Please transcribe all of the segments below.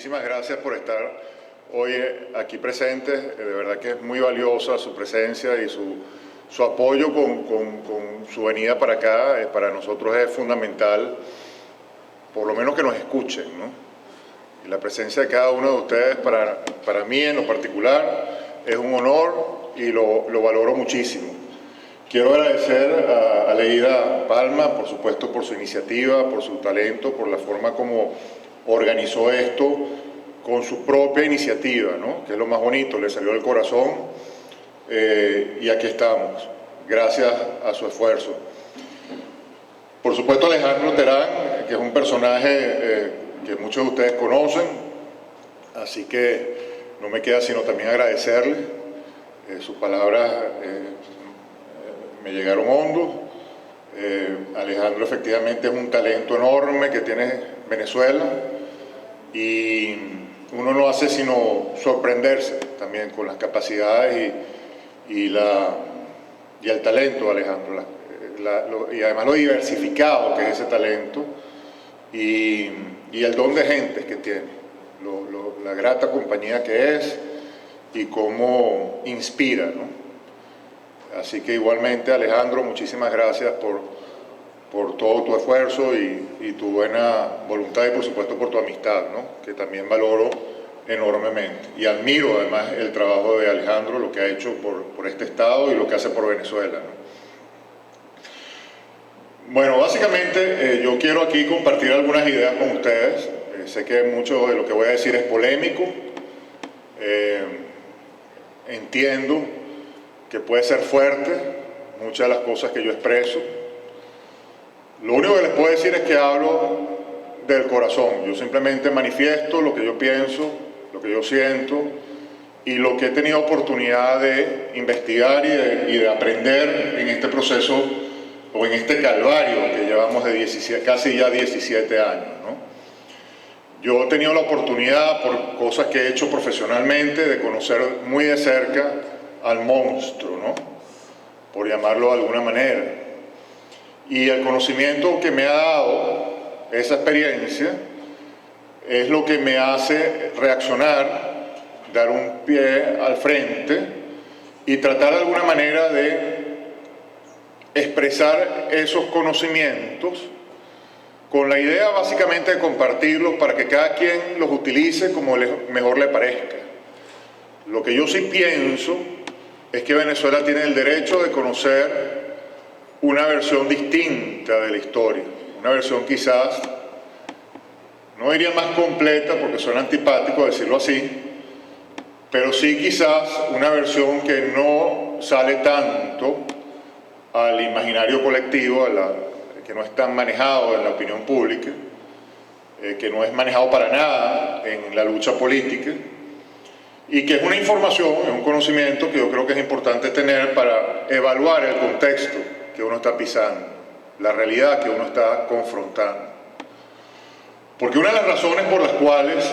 muchísimas gracias por estar hoy aquí presentes. De verdad que es muy valiosa su presencia y su apoyo con su venida para acá. Para nosotros es fundamental, por lo menos que nos escuchen, ¿no? Y la presencia de cada uno de ustedes, para mí en lo particular, es un honor y lo valoro muchísimo. Quiero agradecer a Aleida Palma, por supuesto, por su iniciativa, por su talento, por la forma como organizó esto con su propia iniciativa, ¿no? Que es lo más bonito, le salió del corazón y aquí estamos, gracias a su esfuerzo. Por supuesto, Alejandro Terán, que es un personaje que muchos de ustedes conocen, así que no me queda sino también agradecerle. Sus palabras me llegaron hondo. Alejandro efectivamente es un talento enorme que tiene Venezuela y uno no hace sino sorprenderse también con las capacidades y el talento de Alejandro, y además lo diversificado que es ese talento y el don de gentes que tiene, la grata compañía que es y cómo inspira, ¿no? Así que igualmente, Alejandro, muchísimas gracias por todo tu esfuerzo y tu buena voluntad y por supuesto por tu amistad, ¿no? Que también valoro enormemente. Y admiro además el trabajo de Alejandro, lo que ha hecho por este Estado y lo que hace por Venezuela, ¿no? Bueno, básicamente yo quiero aquí compartir algunas ideas con ustedes. Sé que mucho de lo que voy a decir es polémico. Entiendo que puede ser fuerte muchas de las cosas que yo expreso. Lo único que les puedo decir es que hablo del corazón. Yo simplemente manifiesto lo que yo pienso, lo que yo siento y lo que he tenido oportunidad de investigar y de aprender en este proceso o en este calvario que llevamos de casi ya 17 años, ¿no? Yo he tenido la oportunidad, por cosas que he hecho profesionalmente, de conocer muy de cerca al monstruo, ¿no? Por llamarlo de alguna manera. Y el conocimiento que me ha dado esa experiencia es lo que me hace reaccionar, dar un pie al frente y tratar de alguna manera de expresar esos conocimientos con la idea básicamente de compartirlos para que cada quien los utilice como mejor le parezca. Lo que yo sí pienso es que Venezuela tiene el derecho de conocer una versión distinta de la historia, una versión quizás, no diría más completa porque suena antipático decirlo así, pero sí quizás una versión que no sale tanto al imaginario colectivo, que no es tan manejado en la opinión pública, que no es manejado para nada en la lucha política, y que es una información, es un conocimiento que yo creo que es importante tener para evaluar el contexto que uno está pisando, la realidad que uno está confrontando. Porque una de las razones por las cuales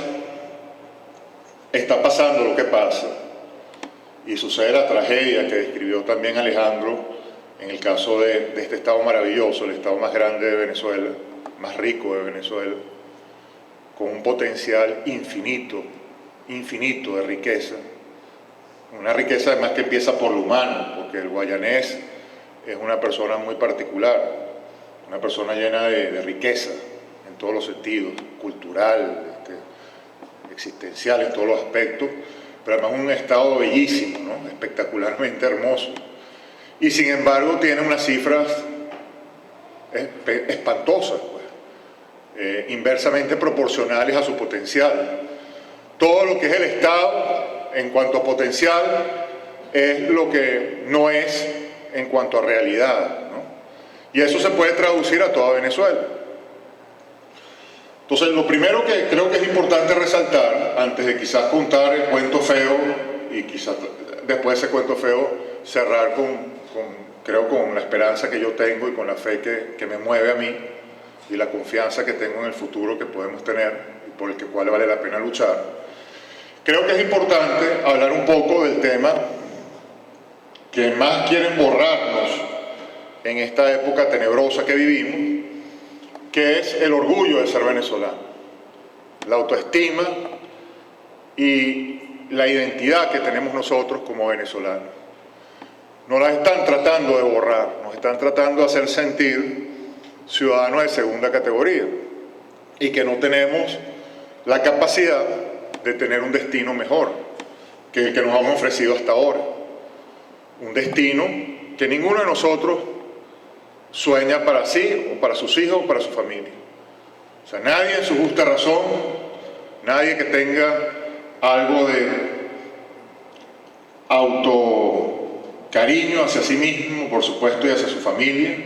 está pasando lo que pasa, y sucede la tragedia que describió también Alejandro en el caso de este Estado maravilloso, el Estado más grande de Venezuela, más rico de Venezuela, con un potencial infinito de riqueza, una riqueza además que empieza por lo humano, porque el guayanés es una persona muy particular, una persona llena de riqueza en todos los sentidos, cultural, existencial en todos los aspectos, pero además un estado bellísimo, ¿no? Espectacularmente hermoso, y sin embargo tiene unas cifras espantosas, pues, inversamente proporcionales a su potencial. Todo lo que es el Estado en cuanto a potencial es lo que no es en cuanto a realidad, ¿no? Y eso se puede traducir a toda Venezuela. Entonces, lo primero que creo que es importante resaltar, antes de quizás contar el cuento feo y quizás después de ese cuento feo cerrar creo con la esperanza que yo tengo y con la fe que me mueve a mí y la confianza que tengo en el futuro que podemos tener y por el cual vale la pena luchar. Creo que es importante hablar un poco del tema que más quieren borrarnos en esta época tenebrosa que vivimos, que es el orgullo de ser venezolano, la autoestima y la identidad que tenemos nosotros como venezolanos. Nos la están tratando de borrar, nos están tratando de hacer sentir ciudadanos de segunda categoría y que no tenemos la capacidad de tener un destino mejor que el que nos han ofrecido hasta ahora. Un destino que ninguno de nosotros sueña para sí o para sus hijos o para su familia. O sea, nadie en su justa razón, nadie que tenga algo de autocariño hacia sí mismo, por supuesto, y hacia su familia,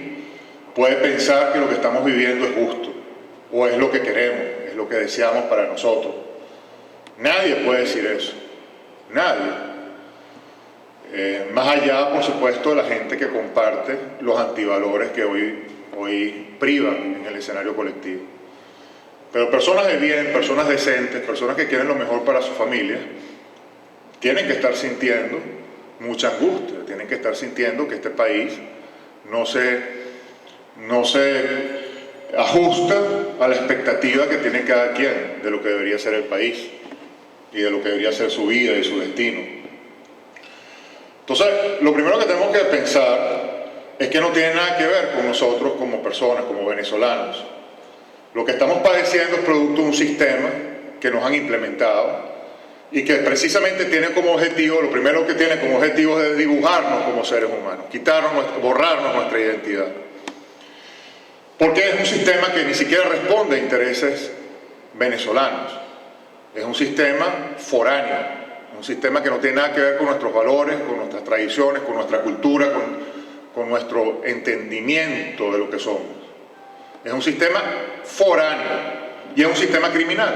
puede pensar que lo que estamos viviendo es justo, o es lo que queremos, es lo que deseamos para nosotros. Nadie puede decir eso, nadie. Más allá, por supuesto, de la gente que comparte los antivalores que hoy privan en el escenario colectivo. Pero personas de bien, personas decentes, personas que quieren lo mejor para su familia, tienen que estar sintiendo mucha angustia, tienen que estar sintiendo que este país no se ajusta a la expectativa que tiene cada quien de lo que debería ser el país y de lo que debería ser su vida y su destino. Entonces, lo primero que tenemos que pensar es que no tiene nada que ver con nosotros como personas, como venezolanos. Lo que estamos padeciendo es producto de un sistema que nos han implementado y que precisamente tiene como objetivo, lo primero que tiene como objetivo es dibujarnos como seres humanos, borrarnos nuestra identidad. Porque es un sistema que ni siquiera responde a intereses venezolanos. Es un sistema foráneo, un sistema que no tiene nada que ver con nuestros valores, con nuestras tradiciones, con nuestra cultura, con nuestro entendimiento de lo que somos. Es un sistema foráneo y es un sistema criminal.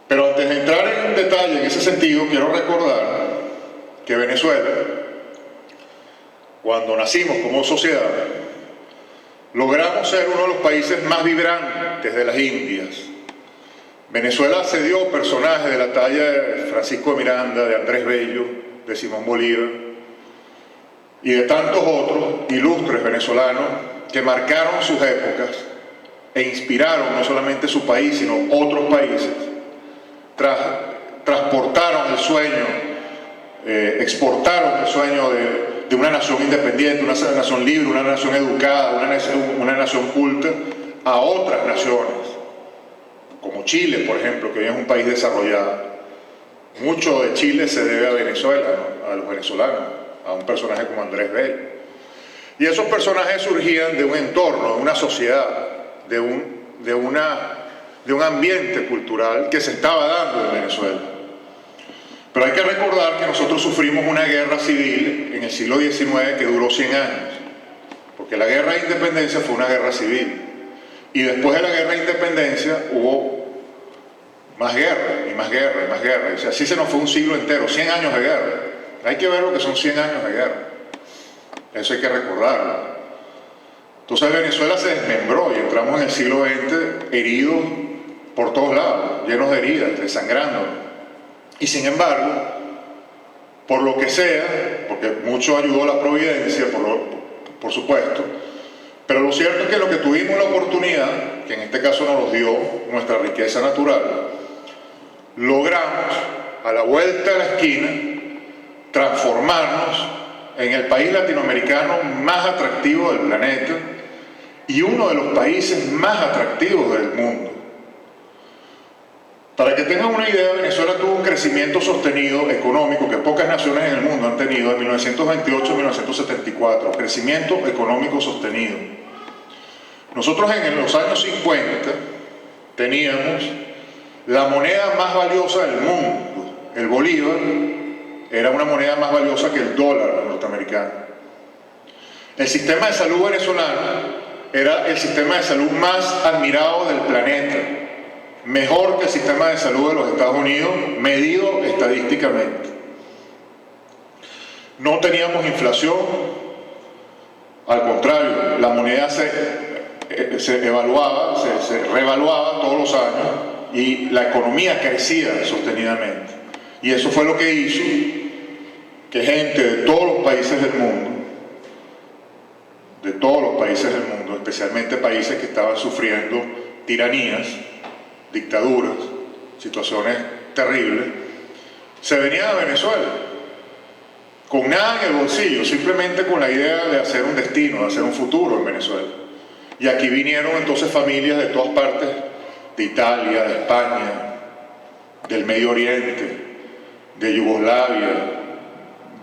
Pero antes de entrar en detalle en ese sentido, quiero recordar que Venezuela, cuando nacimos como sociedad, logramos ser uno de los países más vibrantes de las Indias. Venezuela cedió personajes de la talla de Francisco de Miranda, de Andrés Bello, de Simón Bolívar y de tantos otros ilustres venezolanos que marcaron sus épocas e inspiraron no solamente su país, sino otros países. Transportaron el sueño, exportaron el sueño de una nación independiente, una nación libre, una nación educada, una nación culta a otras naciones, como Chile, por ejemplo, que hoy es un país desarrollado. Mucho de Chile se debe a Venezuela, ¿no? A los venezolanos, a un personaje como Andrés Bello. Y esos personajes surgían de un entorno, de una sociedad, de un ambiente cultural que se estaba dando en Venezuela. Pero hay que recordar que nosotros sufrimos una guerra civil en el siglo XIX que duró 100 años, porque la guerra de independencia fue una guerra civil. Y después de la guerra de independencia hubo más guerra, y más guerra, y más guerra. O sea, así se nos fue un siglo entero, 100 años de guerra. Hay que ver lo que son 100 años de guerra. Eso hay que recordarlo. Entonces Venezuela se desmembró y entramos en el siglo XX heridos por todos lados, llenos de heridas, desangrando. Y sin embargo, por lo que sea, porque mucho ayudó la providencia, por supuesto, pero lo cierto es que lo que tuvimos la oportunidad, que en este caso nos los dio nuestra riqueza natural, logramos a la vuelta de la esquina transformarnos en el país latinoamericano más atractivo del planeta y uno de los países más atractivos del mundo. Para que tengan una idea, Venezuela tuvo un crecimiento sostenido económico que pocas naciones en el mundo han tenido de 1928 a 1974, crecimiento económico sostenido. Nosotros en los años 50 teníamos la moneda más valiosa del mundo, el bolívar, era una moneda más valiosa que el dólar norteamericano. El sistema de salud venezolano era el sistema de salud más admirado del planeta, mejor que el sistema de salud de los Estados Unidos, medido estadísticamente. No teníamos inflación, al contrario, la moneda se reevaluaba todos los años y la economía crecía sostenidamente. Y eso fue lo que hizo que gente de todos los países del mundo, especialmente países que estaban sufriendo tiranías, dictaduras, situaciones terribles, se venían a Venezuela, con nada en el bolsillo, simplemente con la idea de hacer un destino, de hacer un futuro en Venezuela. Y aquí vinieron entonces familias de todas partes, de Italia, de España, del Medio Oriente, de Yugoslavia,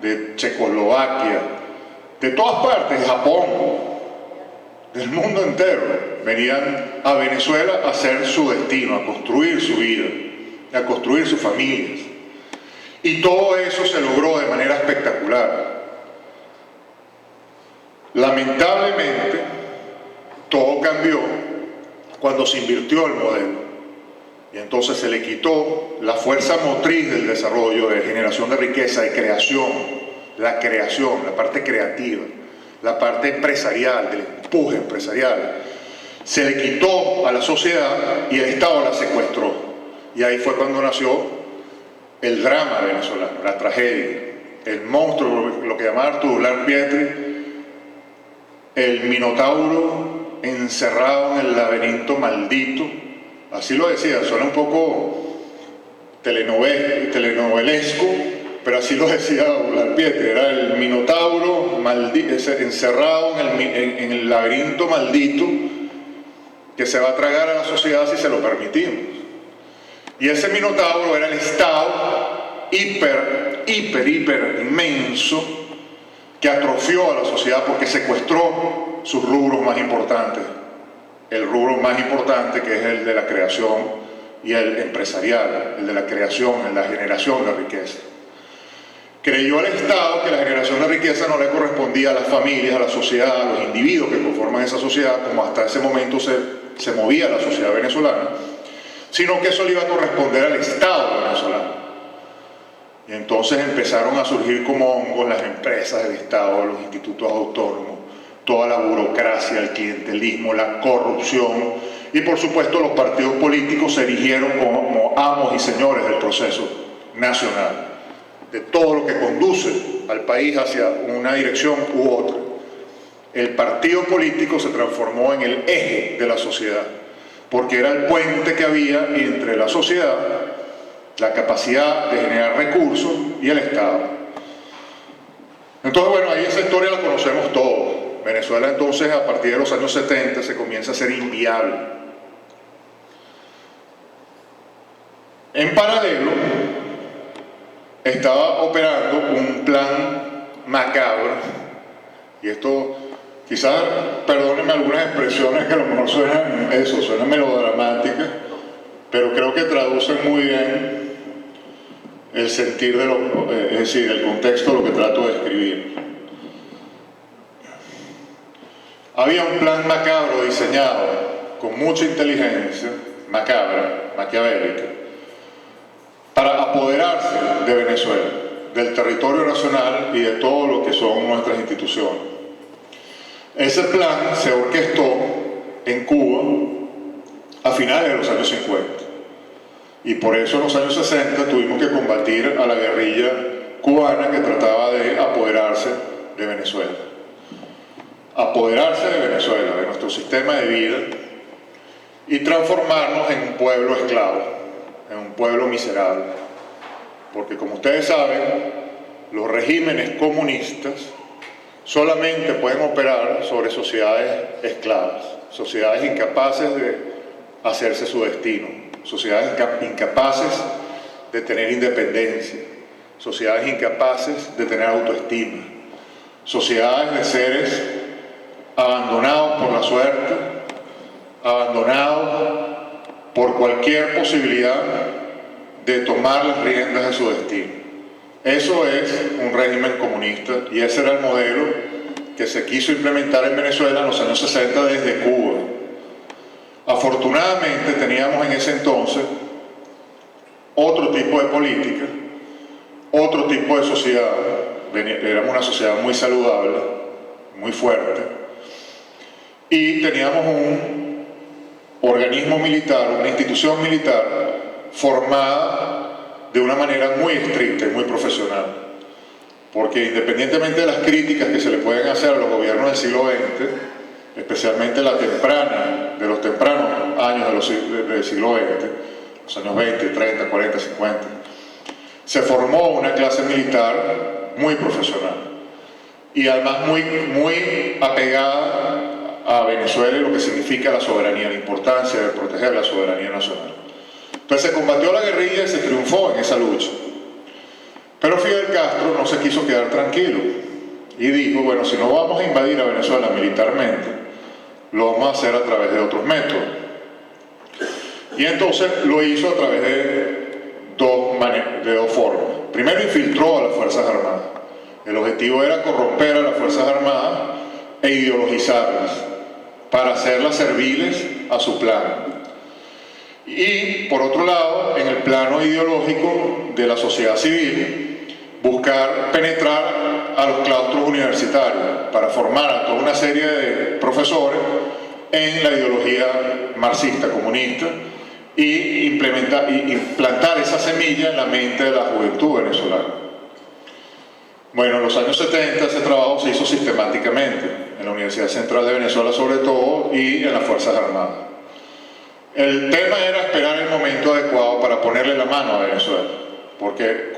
de Checoslovaquia, de todas partes, de Japón, del mundo entero, venían a Venezuela a hacer su destino, a construir su vida, a construir sus familias. Y todo eso se logró de manera espectacular. Lamentablemente, todo cambió cuando se invirtió el modelo. Y entonces se le quitó la fuerza motriz del desarrollo, de generación de riqueza, de creación, la parte creativa, la parte empresarial, del empuje empresarial. Se le quitó a la sociedad y el Estado la secuestró. Y ahí fue cuando nació el drama venezolano, la tragedia, el monstruo, lo que llamaba Arturo Uslar Pietri, el minotauro encerrado en el laberinto maldito. Así lo decía, suena un poco telenovelesco, pero así lo decía Uslar Pietri, era el minotauro encerrado en el laberinto maldito que se va a tragar a la sociedad si se lo permitimos. Y ese minotauro era el Estado hiper inmenso que atrofió a la sociedad porque secuestró sus rubros más importantes. El rubro más importante, que es el de la creación y el empresarial, el de la creación, el de la generación de riqueza. Creyó el Estado que la generación de riqueza no le correspondía a las familias, a la sociedad, a los individuos que conforman esa sociedad, como hasta ese momento se movía la sociedad venezolana, sino que eso le iba a corresponder al Estado venezolano. Y entonces empezaron a surgir como hongos las empresas del Estado, los institutos autónomos, toda la burocracia, el clientelismo, la corrupción, y por supuesto los partidos políticos se erigieron como amos y señores del proceso nacional, de todo lo que conduce al país hacia una dirección u otra. El partido político se transformó en el eje de la sociedad, porque era el puente que había entre la sociedad, la capacidad de generar recursos y el Estado. Entonces, bueno, ahí esa historia la conocemos todos. Venezuela entonces, a partir de los años 70, se comienza a ser inviable. En paralelo, estaba operando un plan macabro, y esto quizás, perdónenme algunas expresiones que a lo mejor suenan melodramáticas, pero creo que traducen muy bien el sentir es decir, el contexto de lo que trato de escribir. Había un plan macabro diseñado con mucha inteligencia, macabra, maquiavélica, para apoderarse de Venezuela, del territorio nacional y de todo lo que son nuestras instituciones. Ese plan se orquestó en Cuba a finales de los años 50. Y por eso en los años 60 tuvimos que combatir a la guerrilla cubana que trataba de apoderarse de Venezuela. Apoderarse de Venezuela, de nuestro sistema de vida, y transformarnos en un pueblo esclavo, en un pueblo miserable. Porque como ustedes saben, los regímenes comunistas solamente pueden operar sobre sociedades esclavas, sociedades incapaces de hacerse su destino, sociedades incapaces de tener independencia, sociedades incapaces de tener autoestima, sociedades de seres abandonados por la suerte, abandonados por cualquier posibilidad de tomar las riendas de su destino. Eso es un régimen comunista y ese era el modelo que se quiso implementar en Venezuela en los años 60 desde Cuba. Afortunadamente teníamos en ese entonces otro tipo de política, otro tipo de sociedad. Éramos una sociedad muy saludable, muy fuerte, y teníamos un organismo militar, una institución militar formada de una manera muy estricta y muy profesional, porque independientemente de las críticas que se le pueden hacer a los gobiernos del siglo XX, especialmente de los tempranos años del siglo XX, los años 20, 30, 40, 50, se formó una clase militar muy profesional y además muy apegada a Venezuela y lo que significa la soberanía, la importancia de proteger la soberanía nacional. Entonces se combatió la guerrilla y se triunfó en esa lucha. Pero Fidel Castro no se quiso quedar tranquilo y dijo, bueno, si no vamos a invadir a Venezuela militarmente, lo vamos a hacer a través de otros métodos. Y entonces lo hizo a través de dos formas. Primero infiltró a las Fuerzas Armadas. El objetivo era corromper a las Fuerzas Armadas e ideologizarlas para hacerlas serviles a su plan. Y por otro lado, en el plano ideológico de la sociedad civil, buscar penetrar a los claustros universitarios para formar a toda una serie de profesores en la ideología marxista, comunista, y implantar esa semilla en la mente de la juventud venezolana. Bueno, en los años 70 ese trabajo se hizo sistemáticamente, en la Universidad Central de Venezuela sobre todo, y en las Fuerzas Armadas. El tema era esperar el momento adecuado para ponerle la mano a Venezuela, porque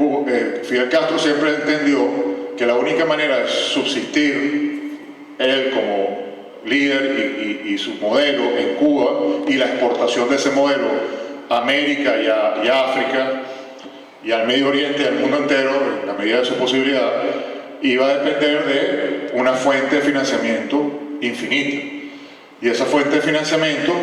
Fidel Castro siempre entendió que la única manera de subsistir él como líder y su modelo en Cuba y la exportación de ese modelo a América y a África y al Medio Oriente y al mundo entero, en la medida de su posibilidad, iba a depender de una fuente de financiamiento infinita. Y esa fuente de financiamiento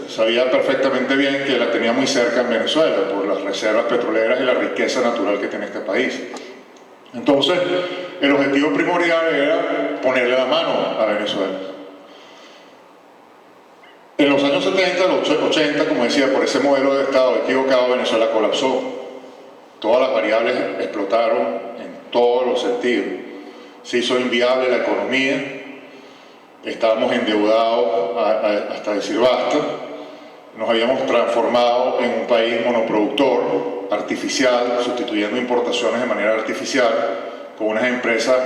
sabía perfectamente bien que la tenía muy cerca en Venezuela por las reservas petroleras y la riqueza natural que tiene este país. Entonces, el objetivo primordial era ponerle la mano a Venezuela. En los años 70, los 80, como decía, por ese modelo de Estado equivocado, Venezuela colapsó. Todas las variables explotaron en todos los sentidos. Se hizo inviable la economía, estábamos endeudados hasta decir basta, nos habíamos transformado en un país monoproductor, artificial, sustituyendo importaciones de manera artificial, con unas empresas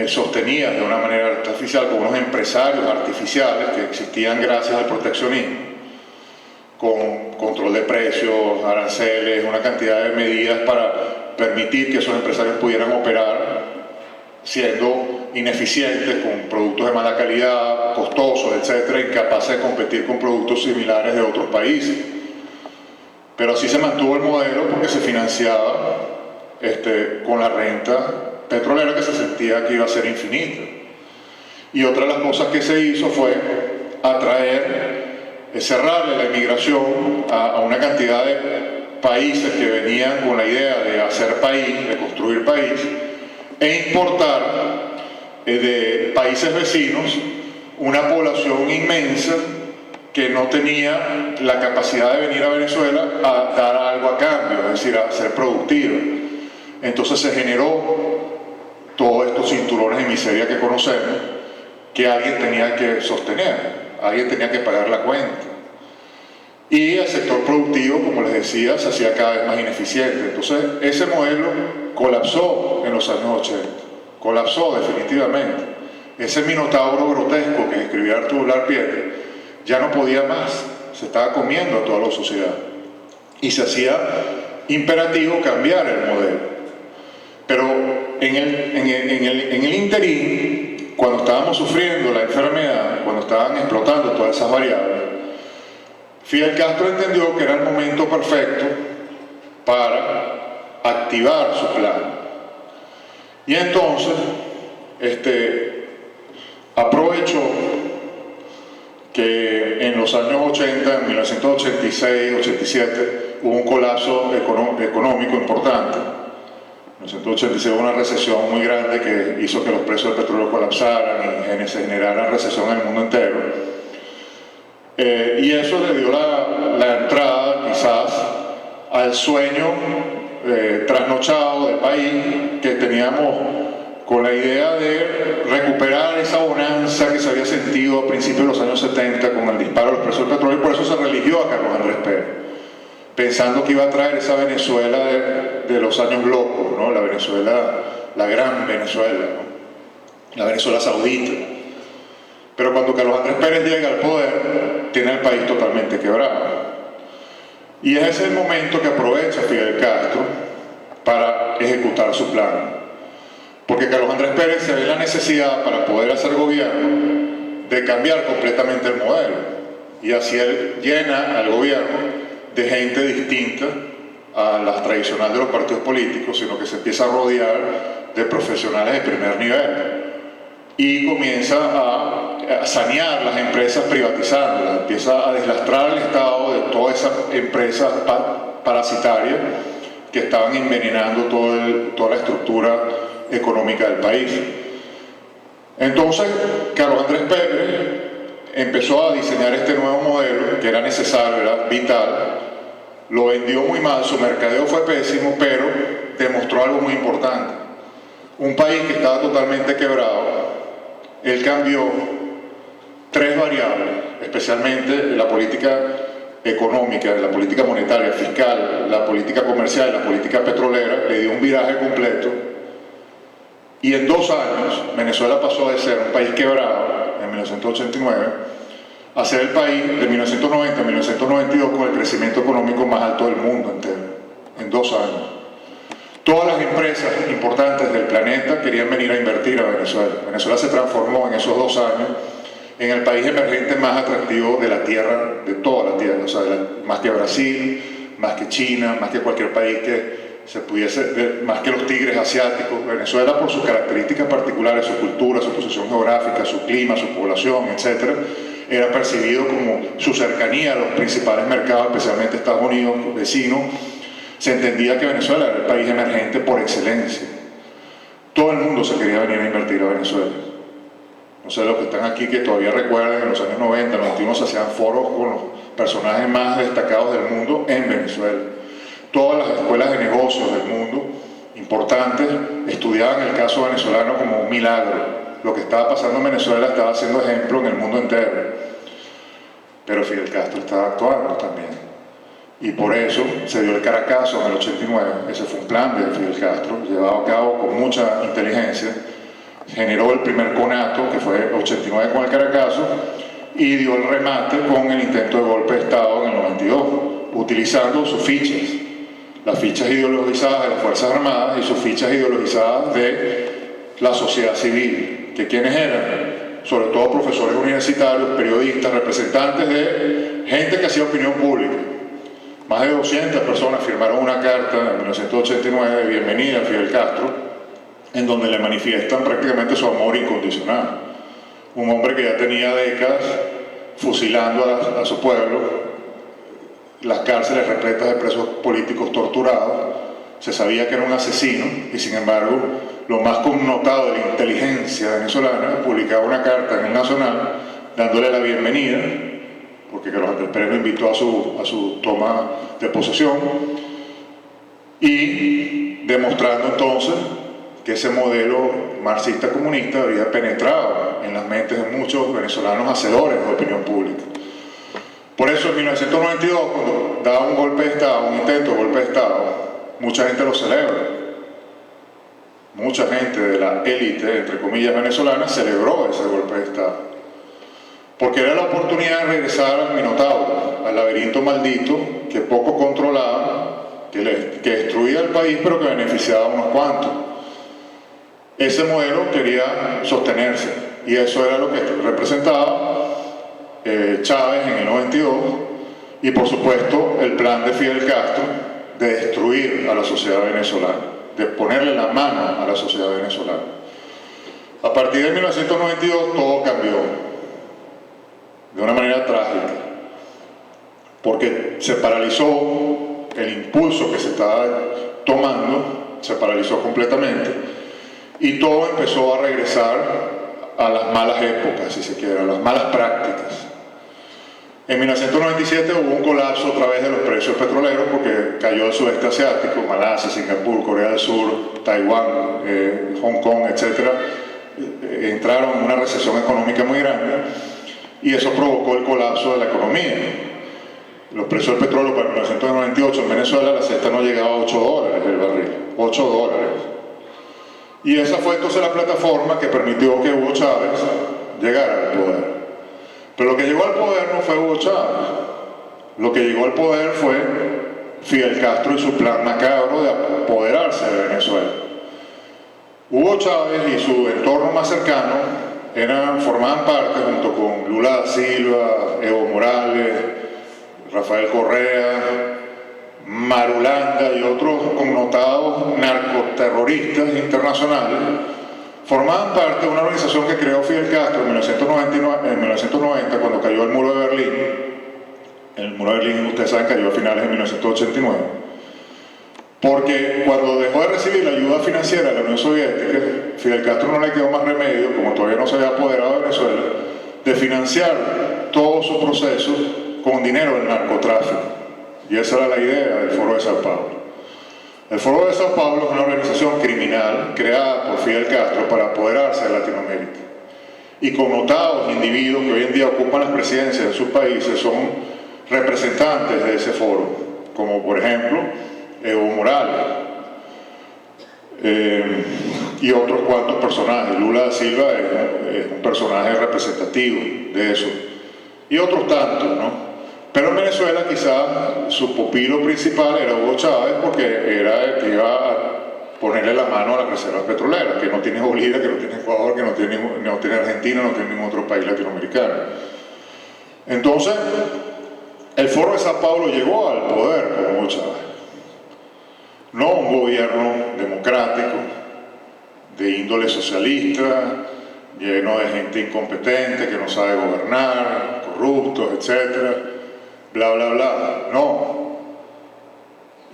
sostenidas de una manera artificial, con unos empresarios artificiales que existían gracias al proteccionismo, con control de precios, aranceles, una cantidad de medidas para permitir que esos empresarios pudieran operar siendo ineficientes, con productos de mala calidad, costosos, etcétera, incapaces de competir con productos similares de otros países. Pero así se mantuvo el modelo porque se financiaba con la renta petrolera que se sentía que iba a ser infinita. Y otra de las cosas que se hizo fue cerrarle la inmigración a una cantidad de países que venían con la idea de hacer país, de construir país, e importar de países vecinos una población inmensa que no tenía la capacidad de venir a Venezuela a dar algo a cambio, es decir, a ser productiva. Entonces se generó todos estos cinturones de miseria que conocemos, que alguien tenía que sostener, alguien tenía que pagar la cuenta. Y el sector productivo, como les decía, se hacía cada vez más ineficiente. Entonces ese modelo colapsó en los años 80, colapsó definitivamente. Ese minotauro grotesco que escribió Arturo Larpiet ya no podía más, se estaba comiendo a toda la sociedad. Y se hacía imperativo cambiar el modelo. Pero en el interín, cuando estábamos sufriendo la enfermedad, cuando estaban explotando todas esas variables, Fidel Castro entendió que era el momento perfecto para activar su plan. Y entonces, aprovechó que en los años 80, en 1986, 87, hubo un colapso económico importante. En 1986 hubo una recesión muy grande que hizo que los precios del petróleo colapsaran y se generara recesión en el mundo entero. Y eso le dio la entrada, quizás, al sueño trasnochado del país que teníamos con la idea de recuperar esa bonanza que se había sentido a principios de los años 70 con el disparo de los precios del petróleo, y por eso se religió a Carlos Andrés Pérez, pensando que iba a traer esa Venezuela de los años locos, ¿no? La Venezuela, la gran Venezuela, ¿no? La Venezuela saudita. Pero cuando Carlos Andrés Pérez llega al poder, tiene el país totalmente quebrado. Y ese es el momento que aprovecha Fidel Castro para ejecutar su plan. Porque Carlos Andrés Pérez se ve la necesidad para poder hacer gobierno de cambiar completamente el modelo. Y así él llena al gobierno de gente distinta a la tradicional de los partidos políticos, sino que se empieza a rodear de profesionales de primer nivel. Y comienza a sanear las empresas privatizándolas, empieza a deslastrar al Estado de todas esas empresas parasitarias que estaban envenenando toda la estructura económica del país. Entonces, Carlos Andrés Pérez empezó a diseñar este nuevo modelo, que era necesario, era vital, lo vendió muy mal, su mercadeo fue pésimo, pero demostró algo muy importante. Un país que estaba totalmente quebrado, él cambió 3 variables, especialmente la política económica, la política monetaria, fiscal, la política comercial, la política petrolera, le dio un viraje completo. Y en 2 años, Venezuela pasó de ser un país quebrado, en 1989, a ser el país de 1990 a 1992 con el crecimiento económico más alto del mundo entero, en 2 años. Todas las empresas importantes del planeta querían venir a invertir a Venezuela. Venezuela se transformó en esos 2 años en el país emergente más atractivo de la Tierra, de toda la Tierra, o sea, más que Brasil, más que China, más que cualquier país que se pudiese, más que los tigres asiáticos. Venezuela, por sus características particulares, su cultura, su posición geográfica, su clima, su población, etc., era percibido como su cercanía a los principales mercados, especialmente Estados Unidos, vecinos. Se entendía que Venezuela era el país emergente por excelencia. Todo el mundo se quería venir a invertir a Venezuela. No sé, los que están aquí que todavía recuerdan, en los años 90, 91 se hacían foros con los personajes más destacados del mundo en Venezuela. Todas las escuelas de negocios del mundo, importantes, estudiaban el caso venezolano como un milagro. Lo que estaba pasando en Venezuela estaba siendo ejemplo en el mundo entero. Pero Fidel Castro estaba actuando también. Y por eso se dio el Caracazo en el 89. Ese fue un plan de Fidel Castro, llevado a cabo con mucha inteligencia. Generó el primer conato, que fue el 89 con el Caracazo, y dio el remate con el intento de golpe de Estado en el 92, utilizando sus fichas, las fichas ideologizadas de las Fuerzas Armadas y sus fichas ideologizadas de la sociedad civil, que ¿quiénes eran? Sobre todo profesores universitarios, periodistas, representantes de gente que hacía opinión pública. Más de 200 personas firmaron una carta en 1989 de bienvenida a Fidel Castro, en donde le manifiestan prácticamente su amor incondicional. Un hombre que ya tenía décadas fusilando a su pueblo, las cárceles repletas de presos políticos torturados. Se sabía que era un asesino y, sin embargo, lo más connotado de la inteligencia venezolana publicaba una carta en el Nacional dándole la bienvenida, porque Carlos Andrés Pérez lo invitó a su toma de posesión, y demostrando entonces que ese modelo marxista-comunista había penetrado en las mentes de muchos venezolanos hacedores de opinión pública. Por eso en 1992, cuando daba un golpe de Estado, un intento de golpe de Estado, mucha gente lo celebra. Mucha gente de la élite, entre comillas, venezolana, celebró ese golpe de Estado. Porque era la oportunidad de regresar al Minotauro, al laberinto maldito que poco controlaba, que destruía el país, pero que beneficiaba a unos cuantos. Ese modelo quería sostenerse, y eso era lo que representaba Chávez en el 92, y por supuesto el plan de Fidel Castro de destruir a la sociedad venezolana, de ponerle la mano a la sociedad venezolana. A partir de 1992 todo cambió de una manera trágica, porque se paralizó el impulso que se estaba tomando, se paralizó completamente, y todo empezó a regresar a las malas épocas, si se quiere, a las malas prácticas. En 1997 hubo un colapso otra vez de los precios petroleros porque cayó el sudeste asiático, Malasia, Singapur, Corea del Sur, Taiwán, Hong Kong, etc. Entraron en una recesión económica muy grande y eso provocó el colapso de la economía. Los precios del petróleo para 1998 en Venezuela, la cesta no llegaba a $8 el barril, $8. Y esa fue entonces la plataforma que permitió que Hugo Chávez llegara al poder. Pero lo que llegó al poder no fue Hugo Chávez. Lo que llegó al poder fue Fidel Castro y su plan macabro de apoderarse de Venezuela. Hugo Chávez y su entorno más cercano formaban parte, junto con Lula da Silva, Evo Morales, Rafael Correa, Marulanda y otros connotados narcoterroristas internacionales, formaban parte de una organización que creó Fidel Castro en 1990, cuando cayó el muro de Berlín. El muro de Berlín, ustedes saben, cayó a finales de 1989. Porque cuando dejó de recibir la ayuda financiera de la Unión Soviética, Fidel Castro no le quedó más remedio, como todavía no se había apoderado de Venezuela, de financiar todos sus procesos con dinero del narcotráfico. Y esa era la idea del Foro de Sao Paulo. El Foro de Sao Paulo es una organización criminal creada por Fidel Castro para apoderarse de Latinoamérica. Y connotados individuos que hoy en día ocupan las presidencias de sus países son representantes de ese foro, como por ejemplo Evo Morales y otros cuantos personajes. Lula da Silva es un personaje representativo de eso, y otros tantos, ¿no? Pero en Venezuela quizá su pupilo principal era Hugo Chávez, porque era el que iba a ponerle la mano a las reservas petroleras, que no tiene Bolivia, que no tiene Ecuador, que no tiene Argentina, no tiene ningún otro país latinoamericano. Entonces, el Foro de Sao Paulo llegó al poder con Hugo Chávez. No un gobierno democrático, de índole socialista, lleno de gente incompetente, que no sabe gobernar, corruptos, etcétera, bla, bla, bla. No.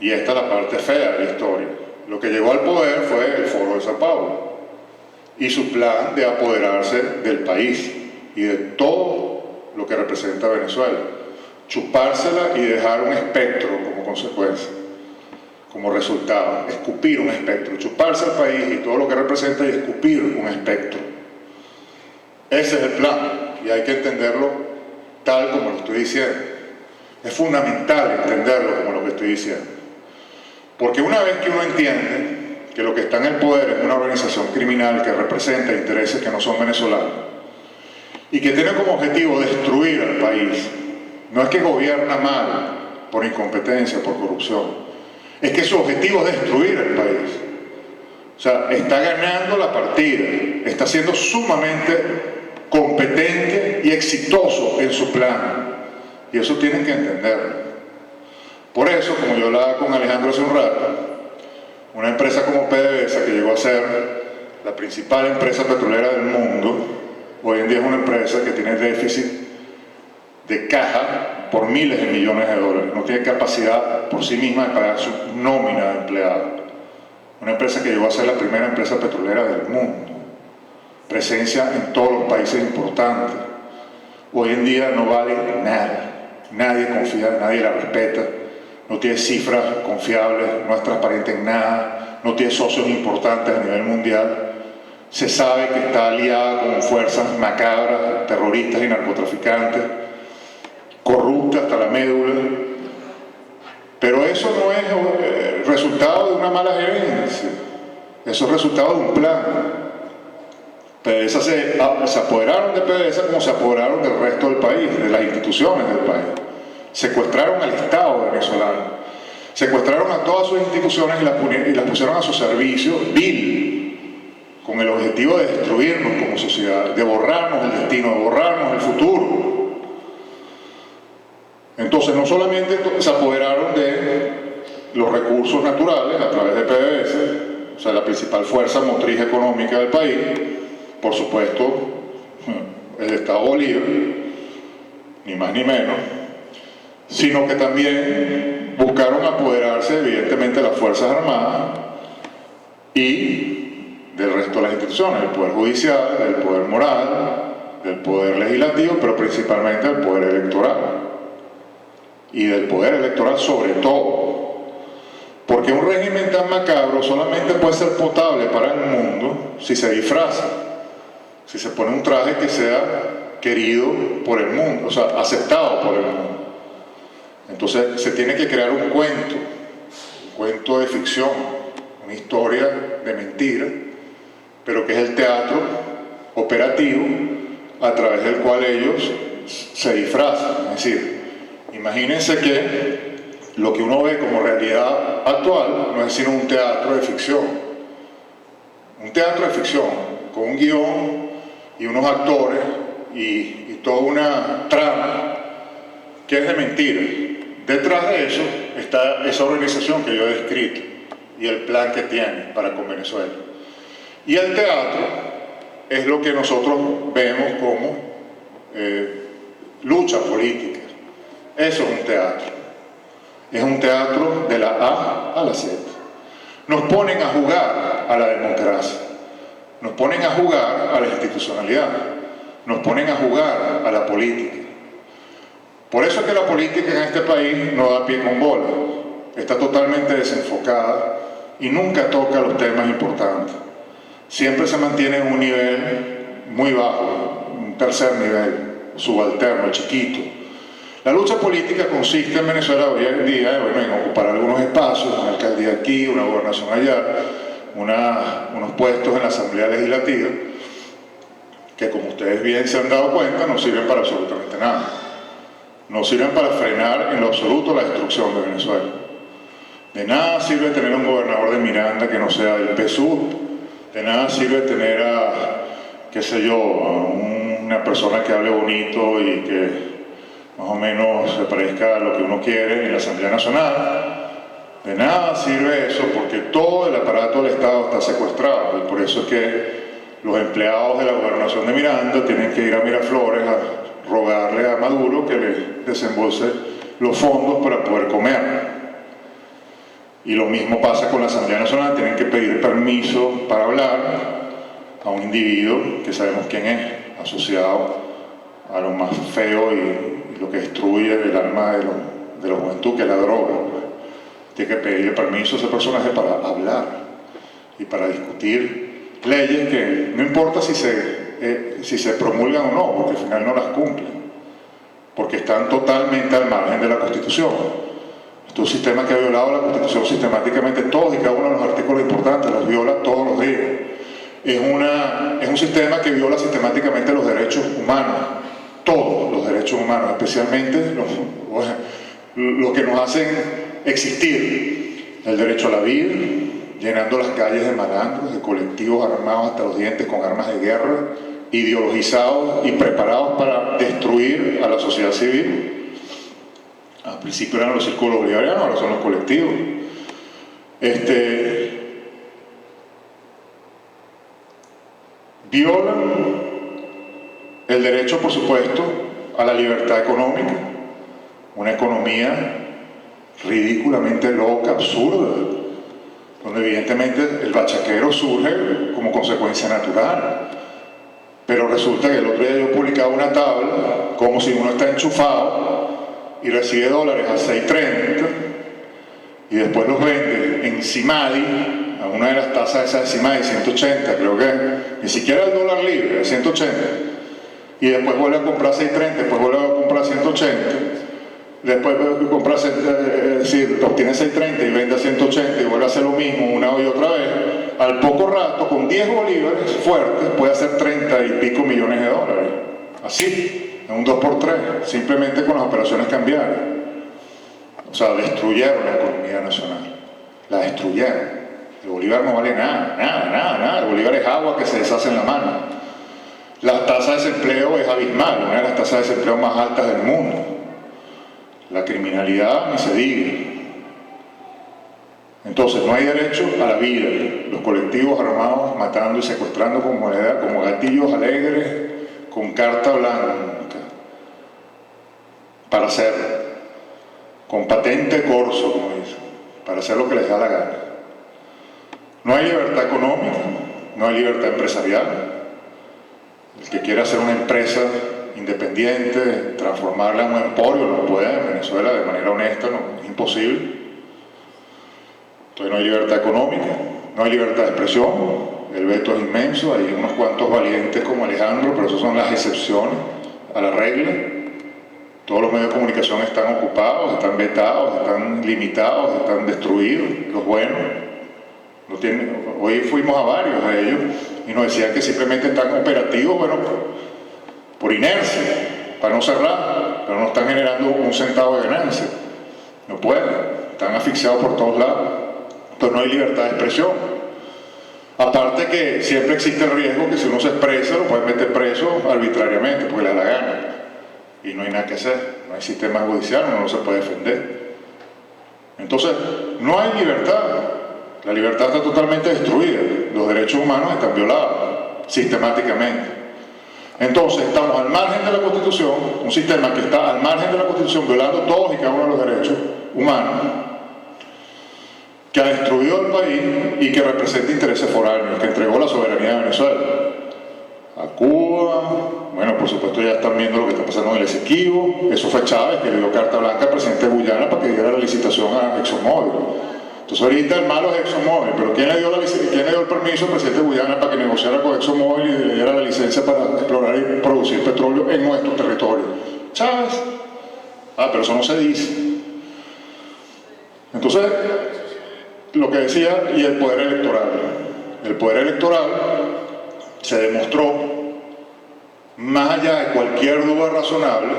Y esta es la parte fea de la historia. Lo que llegó al poder fue el Foro de Sao Paulo y su plan de apoderarse del país y de todo lo que representa Venezuela, chupársela y dejar un espectro como consecuencia, como resultado, escupir un espectro, chuparse al país y todo lo que representa y escupir un espectro. Ese es el plan, y hay que entenderlo tal como lo estoy diciendo. Es fundamental entenderlo como lo que estoy diciendo, porque una vez que uno entiende que lo que está en el poder es una organización criminal que representa intereses que no son venezolanos y que tiene como objetivo destruir al país, no es que gobierna mal por incompetencia, por corrupción, es que su objetivo es destruir el país. O sea, está ganando la partida, está siendo sumamente competente y exitoso en su plan, y eso tienen que entenderlo. Por eso, como yo hablaba con Alejandro hace un rato, una empresa como PDVSA, que llegó a ser la principal empresa petrolera del mundo, hoy en día es una empresa que tiene déficit de caja por miles de millones de dólares, no tiene capacidad por sí misma de pagar su nómina de empleados. Una empresa que llegó a ser la primera empresa petrolera del mundo, presencia en todos los países importantes. Hoy en día no vale nada, nadie confía, nadie la respeta, no tiene cifras confiables, no es transparente en nada, no tiene socios importantes a nivel mundial. Se sabe que está aliada con fuerzas macabras, terroristas y narcotraficantes, corrupta hasta la médula, pero eso no es resultado de una mala gerencia, eso es resultado de un plan. PDVSA se apoderaron de PDVSA como se apoderaron del resto del país, de las instituciones del país. Secuestraron al Estado venezolano, secuestraron a todas sus instituciones y las pusieron a su servicio vil, con el objetivo de destruirnos como sociedad, de borrarnos el destino, de borrarnos el futuro. Entonces, no solamente se apoderaron de los recursos naturales a través de PDVSA, o sea, la principal fuerza motriz económica del país, por supuesto, el Estado Bolívar, ni más ni menos, sino que también buscaron apoderarse, evidentemente, de las Fuerzas Armadas y del resto de las instituciones, del Poder Judicial, del Poder Moral, del Poder Legislativo, pero principalmente del Poder Electoral. Y del poder electoral sobre todo, porque un régimen tan macabro solamente puede ser potable para el mundo si se disfraza, si se pone un traje que sea querido por el mundo, o sea, aceptado por el mundo. Entonces se tiene que crear un cuento de ficción, una historia de mentira, pero que es el teatro operativo a través del cual ellos se disfrazan. Es decir, imagínense que lo que uno ve como realidad actual no es sino un teatro de ficción. Un teatro de ficción, con un guión y unos actores y toda una trama que es de mentira. Detrás de eso está esa organización que yo he descrito y el plan que tiene para con Venezuela. Y el teatro es lo que nosotros vemos como lucha política. Eso es un teatro. Es un teatro de la A a la Z. Nos ponen a jugar a la democracia, nos ponen a jugar a la institucionalidad, nos ponen a jugar a la política. Por eso es que la política en este país no da pie con bola, está totalmente desenfocada y nunca toca los temas importantes. Siempre se mantiene en un nivel muy bajo, un tercer nivel, subalterno, chiquito. La lucha política consiste en Venezuela hoy en día en ocupar algunos espacios, una alcaldía aquí, una gobernación allá, unos puestos en la Asamblea Legislativa, que como ustedes bien se han dado cuenta no sirven para absolutamente nada. No sirven para frenar en lo absoluto la destrucción de Venezuela. De nada sirve tener un gobernador de Miranda que no sea del PSUV, de nada sirve tener a, qué sé yo, a una persona que hable bonito y que más o menos se parezca a lo que uno quiere en la Asamblea Nacional. De nada sirve eso porque todo el aparato del Estado está secuestrado y por eso es que los empleados de la gobernación de Miranda tienen que ir a Miraflores a rogarle a Maduro que le desembolse los fondos para poder comer. Y lo mismo pasa con la Asamblea Nacional, tienen que pedir permiso para hablar a un individuo que sabemos quién es, asociado a lo más feo y lo que destruye el alma de la juventud, que es la droga. Tiene que pedirle permiso a ese personaje para hablar y para discutir leyes que no importa si se promulgan o no, porque al final no las cumplen, porque están totalmente al margen de la Constitución. Este es un sistema que ha violado la Constitución sistemáticamente, todos y cada uno de los artículos importantes, los viola todos los días. Es un sistema que viola sistemáticamente los derechos humanos, todos los derechos humanos, especialmente los que nos hacen existir. El derecho a la vida, llenando las calles de malandros, de colectivos armados hasta los dientes con armas de guerra, ideologizados y preparados para destruir a la sociedad civil. Al principio eran los círculos bolivarianos, ahora son los colectivos. Violan el derecho, por supuesto, a la libertad económica, una economía ridículamente loca, absurda, donde evidentemente el bachaquero surge como consecuencia natural. Pero resulta que el otro día yo publicaba una tabla, como si uno está enchufado y recibe dólares a 6.30 y después los vende en Cimadi, a una de las tasas esas de Cimadi, 180, creo que ni siquiera el dólar libre, de 180, y después vuelve a comprar 6.30, después vuelve a comprar 180, después compra, es decir, obtiene 6.30 y vende a 180 y vuelve a hacer lo mismo una y otra vez. Al poco rato, con 10 bolívares fuertes, puede hacer 30 y pico millones de dólares. Así, en un 2x3, simplemente con las operaciones cambiarias. O sea, destruyeron la economía nacional. La destruyeron. El bolívar no vale nada. El bolívar es agua que se deshace en la mano. La tasa de desempleo es abismal, una de las tasas de desempleo más altas del mundo. La criminalidad ni se diga. Entonces no hay derecho a la vida. Los colectivos armados matando y secuestrando como gatillos alegres con carta blanca para hacer, con patente corso, como dicen, para hacer lo que les da la gana. No hay libertad económica, no hay libertad empresarial. El que quiera hacer una empresa independiente, transformarla en un emporio, no puede en Venezuela de manera honesta, no, es imposible. Entonces no hay libertad económica, no hay libertad de expresión, el veto es inmenso, hay unos cuantos valientes como Alejandro, pero esas son las excepciones a la regla. Todos los medios de comunicación están ocupados, están vetados, están limitados, están destruidos, los buenos. Hoy fuimos a varios de ellos y nos decían que simplemente están operativos, bueno, por inercia, para no cerrar, pero no están generando un centavo de ganancia. No pueden, están asfixiados por todos lados. Entonces no hay libertad de expresión. Aparte que siempre existe el riesgo que si uno se expresa lo pueden meter preso arbitrariamente porque le da la gana. Y no hay nada que hacer, no hay sistema judicial, uno no se puede defender. Entonces, no hay libertad. La libertad está totalmente destruida. Los derechos humanos están violados sistemáticamente. Entonces, estamos al margen de la Constitución, un sistema que está al margen de la Constitución, violando todos y cada uno de los derechos humanos, que ha destruido el país y que representa intereses foráneos, que entregó la soberanía de Venezuela a Cuba. Bueno, por supuesto ya están viendo lo que está pasando en el Esequibo. Eso fue Chávez, que le dio carta blanca al presidente de Guyana para que diera la licitación a ExxonMobil. Entonces ahorita el malo es ExxonMobil, pero ¿quién le dio el permiso al presidente de Guyana para que negociara con ExxonMobil y le diera la licencia para explorar y producir petróleo en nuestro territorio? Chávez. Pero eso no se dice. Entonces, lo que decía, y el poder electoral. El poder electoral se demostró, más allá de cualquier duda razonable,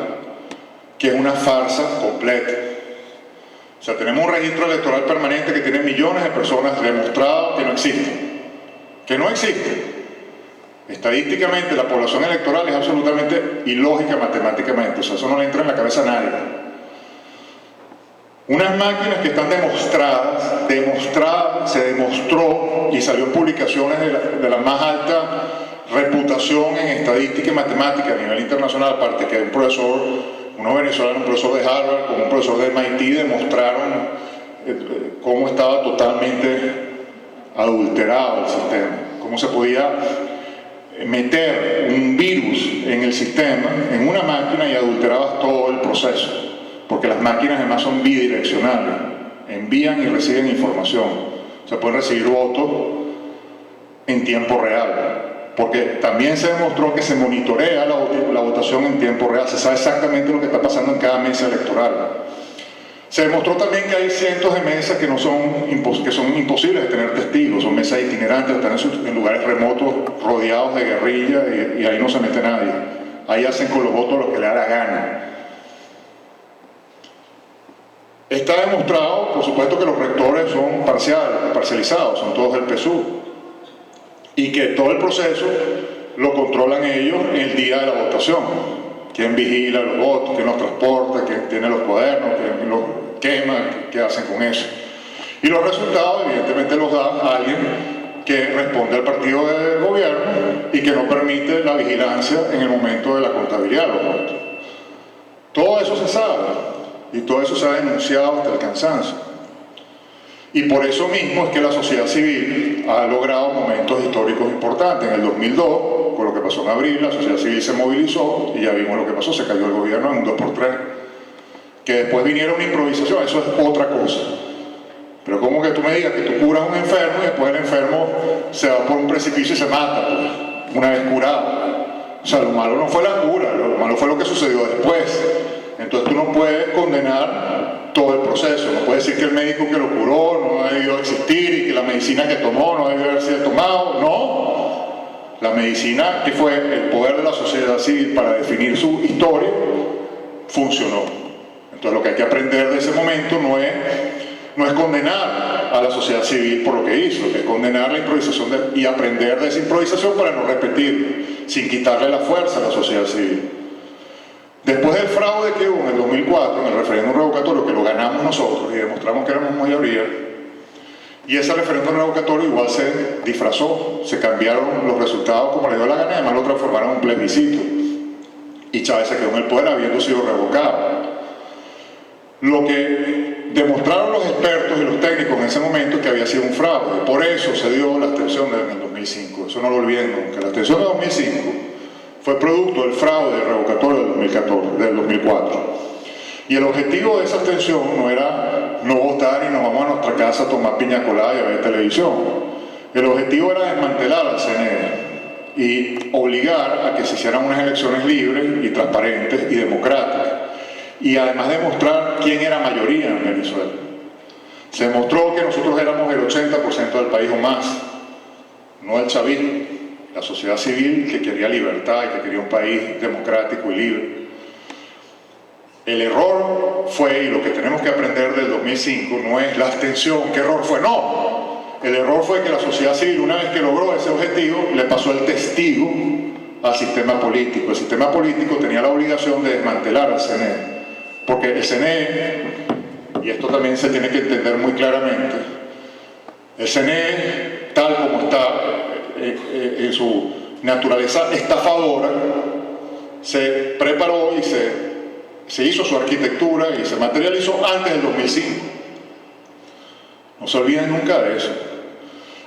que es una farsa completa. O sea, tenemos un registro electoral permanente que tiene millones de personas demostrado que no existe. Que no existe. Estadísticamente, la población electoral es absolutamente ilógica matemáticamente. O sea, eso no le entra en la cabeza a nadie. Unas máquinas que están demostradas, se demostró y salió en publicaciones de la más alta reputación en estadística y matemática a nivel internacional, aparte que hay un profesor, unos venezolanos, un profesor de Harvard con un profesor de MIT, demostraron cómo estaba totalmente adulterado el sistema, cómo se podía meter un virus en el sistema, en una máquina, y adulterabas todo el proceso, porque las máquinas además son bidireccionales, envían y reciben información, se pueden recibir votos en tiempo real, porque también se demostró que se monitorea la votación en tiempo real, se sabe exactamente lo que está pasando en cada mesa electoral. Se demostró también que hay cientos de mesas que son imposibles de tener testigos, son mesas itinerantes, están en lugares remotos, rodeados de guerrilla, y ahí no se mete nadie. Ahí hacen con los votos lo que le da la gana. Está demostrado, por supuesto, que los rectores son parcializados, son todos del PSUV, y que todo el proceso lo controlan ellos el día de la votación. Quién vigila los votos, quién los transporta, quién tiene los cuadernos, quién los quema, qué hacen con eso. Y los resultados evidentemente los da alguien que responde al partido de gobierno y que no permite la vigilancia en el momento de la contabilidad de los votos. Todo eso se sabe y todo eso se ha denunciado hasta el cansancio. Y por eso mismo es que la sociedad civil ha logrado momentos históricos importantes. En el 2002, con lo que pasó en abril, la sociedad civil se movilizó y ya vimos lo que pasó, se cayó el gobierno en un 2x3. Que después viniera una improvisación, eso es otra cosa. Pero como que tú me digas que tú curas a un enfermo y después el enfermo se va por un precipicio y se mata, pues, una vez curado. O sea, lo malo no fue la cura, lo malo fue lo que sucedió después. Entonces tú no puedes condenar todo el proceso, no puedes decir que el médico que lo curó no ha debido existir y que la medicina que tomó no debió haber sido tomado. No, la medicina, que fue el poder de la sociedad civil para definir su historia, funcionó. Entonces lo que hay que aprender de ese momento no es condenar a la sociedad civil por lo que hizo, es condenar la improvisación y aprender de esa improvisación para no repetir, sin quitarle la fuerza a la sociedad civil. Después del fraude que hubo en el 2004, en el referéndum revocatorio, que lo ganamos nosotros y demostramos que éramos mayoría, y ese referéndum revocatorio igual se disfrazó, se cambiaron los resultados como le dio la gana, y además lo transformaron en un plebiscito. Y Chávez se quedó en el poder habiendo sido revocado. Lo que demostraron los expertos y los técnicos en ese momento es que había sido un fraude. Por eso se dio la abstención en el 2005. Eso no lo olviden nunca. La abstención de 2005 fue producto del fraude revocatorio del 2004. Y el objetivo de esa abstención no era no votar y nos vamos a nuestra casa a tomar piña colada y a ver televisión. El objetivo era desmantelar al CNE y obligar a que se hicieran unas elecciones libres y transparentes y democráticas. Y además demostrar quién era mayoría en Venezuela. Se demostró que nosotros éramos el 80% del país o más, no el chavismo, la sociedad civil que quería libertad y que quería un país democrático y libre. el error fue, y lo que tenemos que aprender del 2005, no es la abstención, ¿qué error fue? No, el error fue que la sociedad civil, una vez que logró ese objetivo, le pasó el testigo al sistema político. El sistema político tenía la obligación de desmantelar al CNE, porque el CNE, y esto también se tiene que entender muy claramente, el CNE, tal como está en su naturaleza estafadora, se preparó y se hizo su arquitectura y se materializó antes del 2005. No se olviden nunca de eso.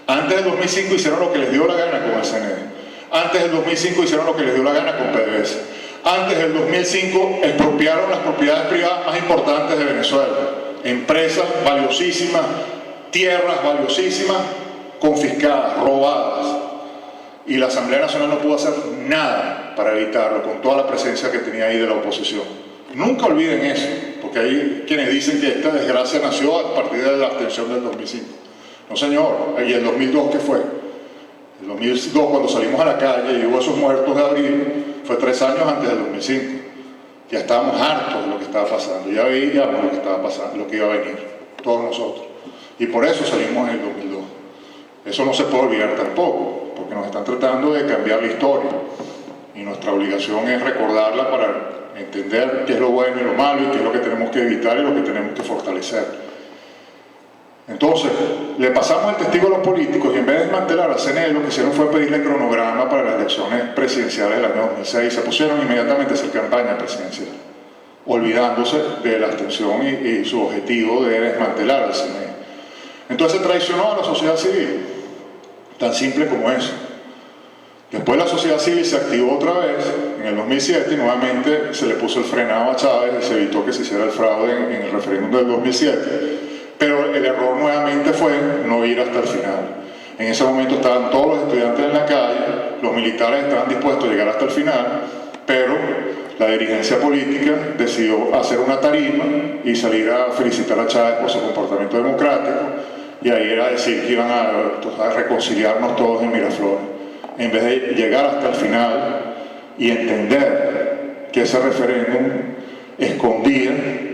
Antes del 2005 hicieron lo que les dio la gana con el CNE. Antes del 2005 hicieron lo que les dio la gana con PDVSA. Antes del 2005 expropiaron las propiedades privadas más importantes de Venezuela. Empresas valiosísimas, tierras valiosísimas, confiscadas, robadas. Y la Asamblea Nacional no pudo hacer nada para evitarlo, con toda la presencia que tenía ahí de la oposición. Nunca olviden eso, porque hay quienes dicen que esta desgracia nació a partir de la abstención del 2005. No, señor. ¿Y el 2002 qué fue? El 2002, cuando salimos a la calle y hubo esos muertos de abril, fue 3 años antes del 2005. Ya estábamos hartos de lo que estaba pasando, ya veíamos lo que estaba pasando, lo que iba a venir, todos nosotros. Y por eso salimos en el 2002. Eso no se puede olvidar tampoco, porque nos están tratando de cambiar la historia. Y nuestra obligación es recordarla para entender qué es lo bueno y lo malo, y qué es lo que tenemos que evitar y lo que tenemos que fortalecer. Entonces, le pasamos el testigo a los políticos y en vez de desmantelar al CNE, lo que hicieron fue pedirle el cronograma para las elecciones presidenciales del año 2006. Se pusieron inmediatamente a hacer campaña presidencial, olvidándose de la abstención y su objetivo de desmantelar al CNE. Entonces se traicionó a la sociedad civil, tan simple como eso. Después la sociedad civil se activó otra vez en el 2007 y nuevamente se le puso el frenado a Chávez y se evitó que se hiciera el fraude en el referéndum del 2007. Pero el error nuevamente fue no ir hasta el final. En ese momento estaban todos los estudiantes en la calle, los militares estaban dispuestos a llegar hasta el final, pero la dirigencia política decidió hacer una tarima y salir a felicitar a Chávez por su comportamiento democrático, y ahí era decir que iban a reconciliarnos todos en Miraflores, en vez de llegar hasta el final y entender que ese referéndum escondía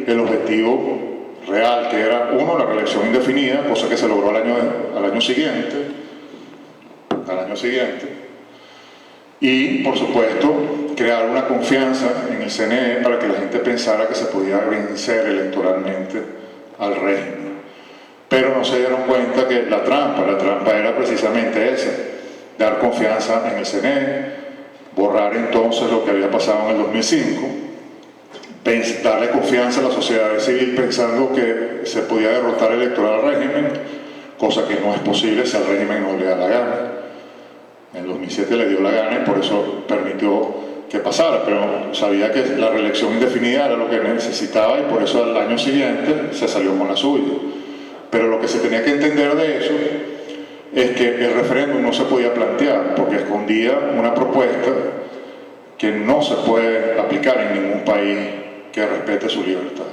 el objetivo real, que era, uno, la reelección indefinida, cosa que se logró al año siguiente, y, por supuesto, crear una confianza en el CNE para que la gente pensara que se podía vencer electoralmente al régimen. Pero no se dieron cuenta que la trampa era precisamente esa, dar confianza en el CNE, borrar entonces lo que había pasado en el 2005, darle confianza a la sociedad civil pensando que se podía derrotar electoral al régimen, cosa que no es posible si al régimen no le da la gana. En el 2007 le dio la gana y por eso permitió que pasara, pero sabía que la reelección indefinida era lo que necesitaba y por eso al año siguiente se salió con la suya. Pero lo que se tenía que entender de eso es que el referéndum no se podía plantear porque escondía una propuesta que no se puede aplicar en ningún país que respete su libertad.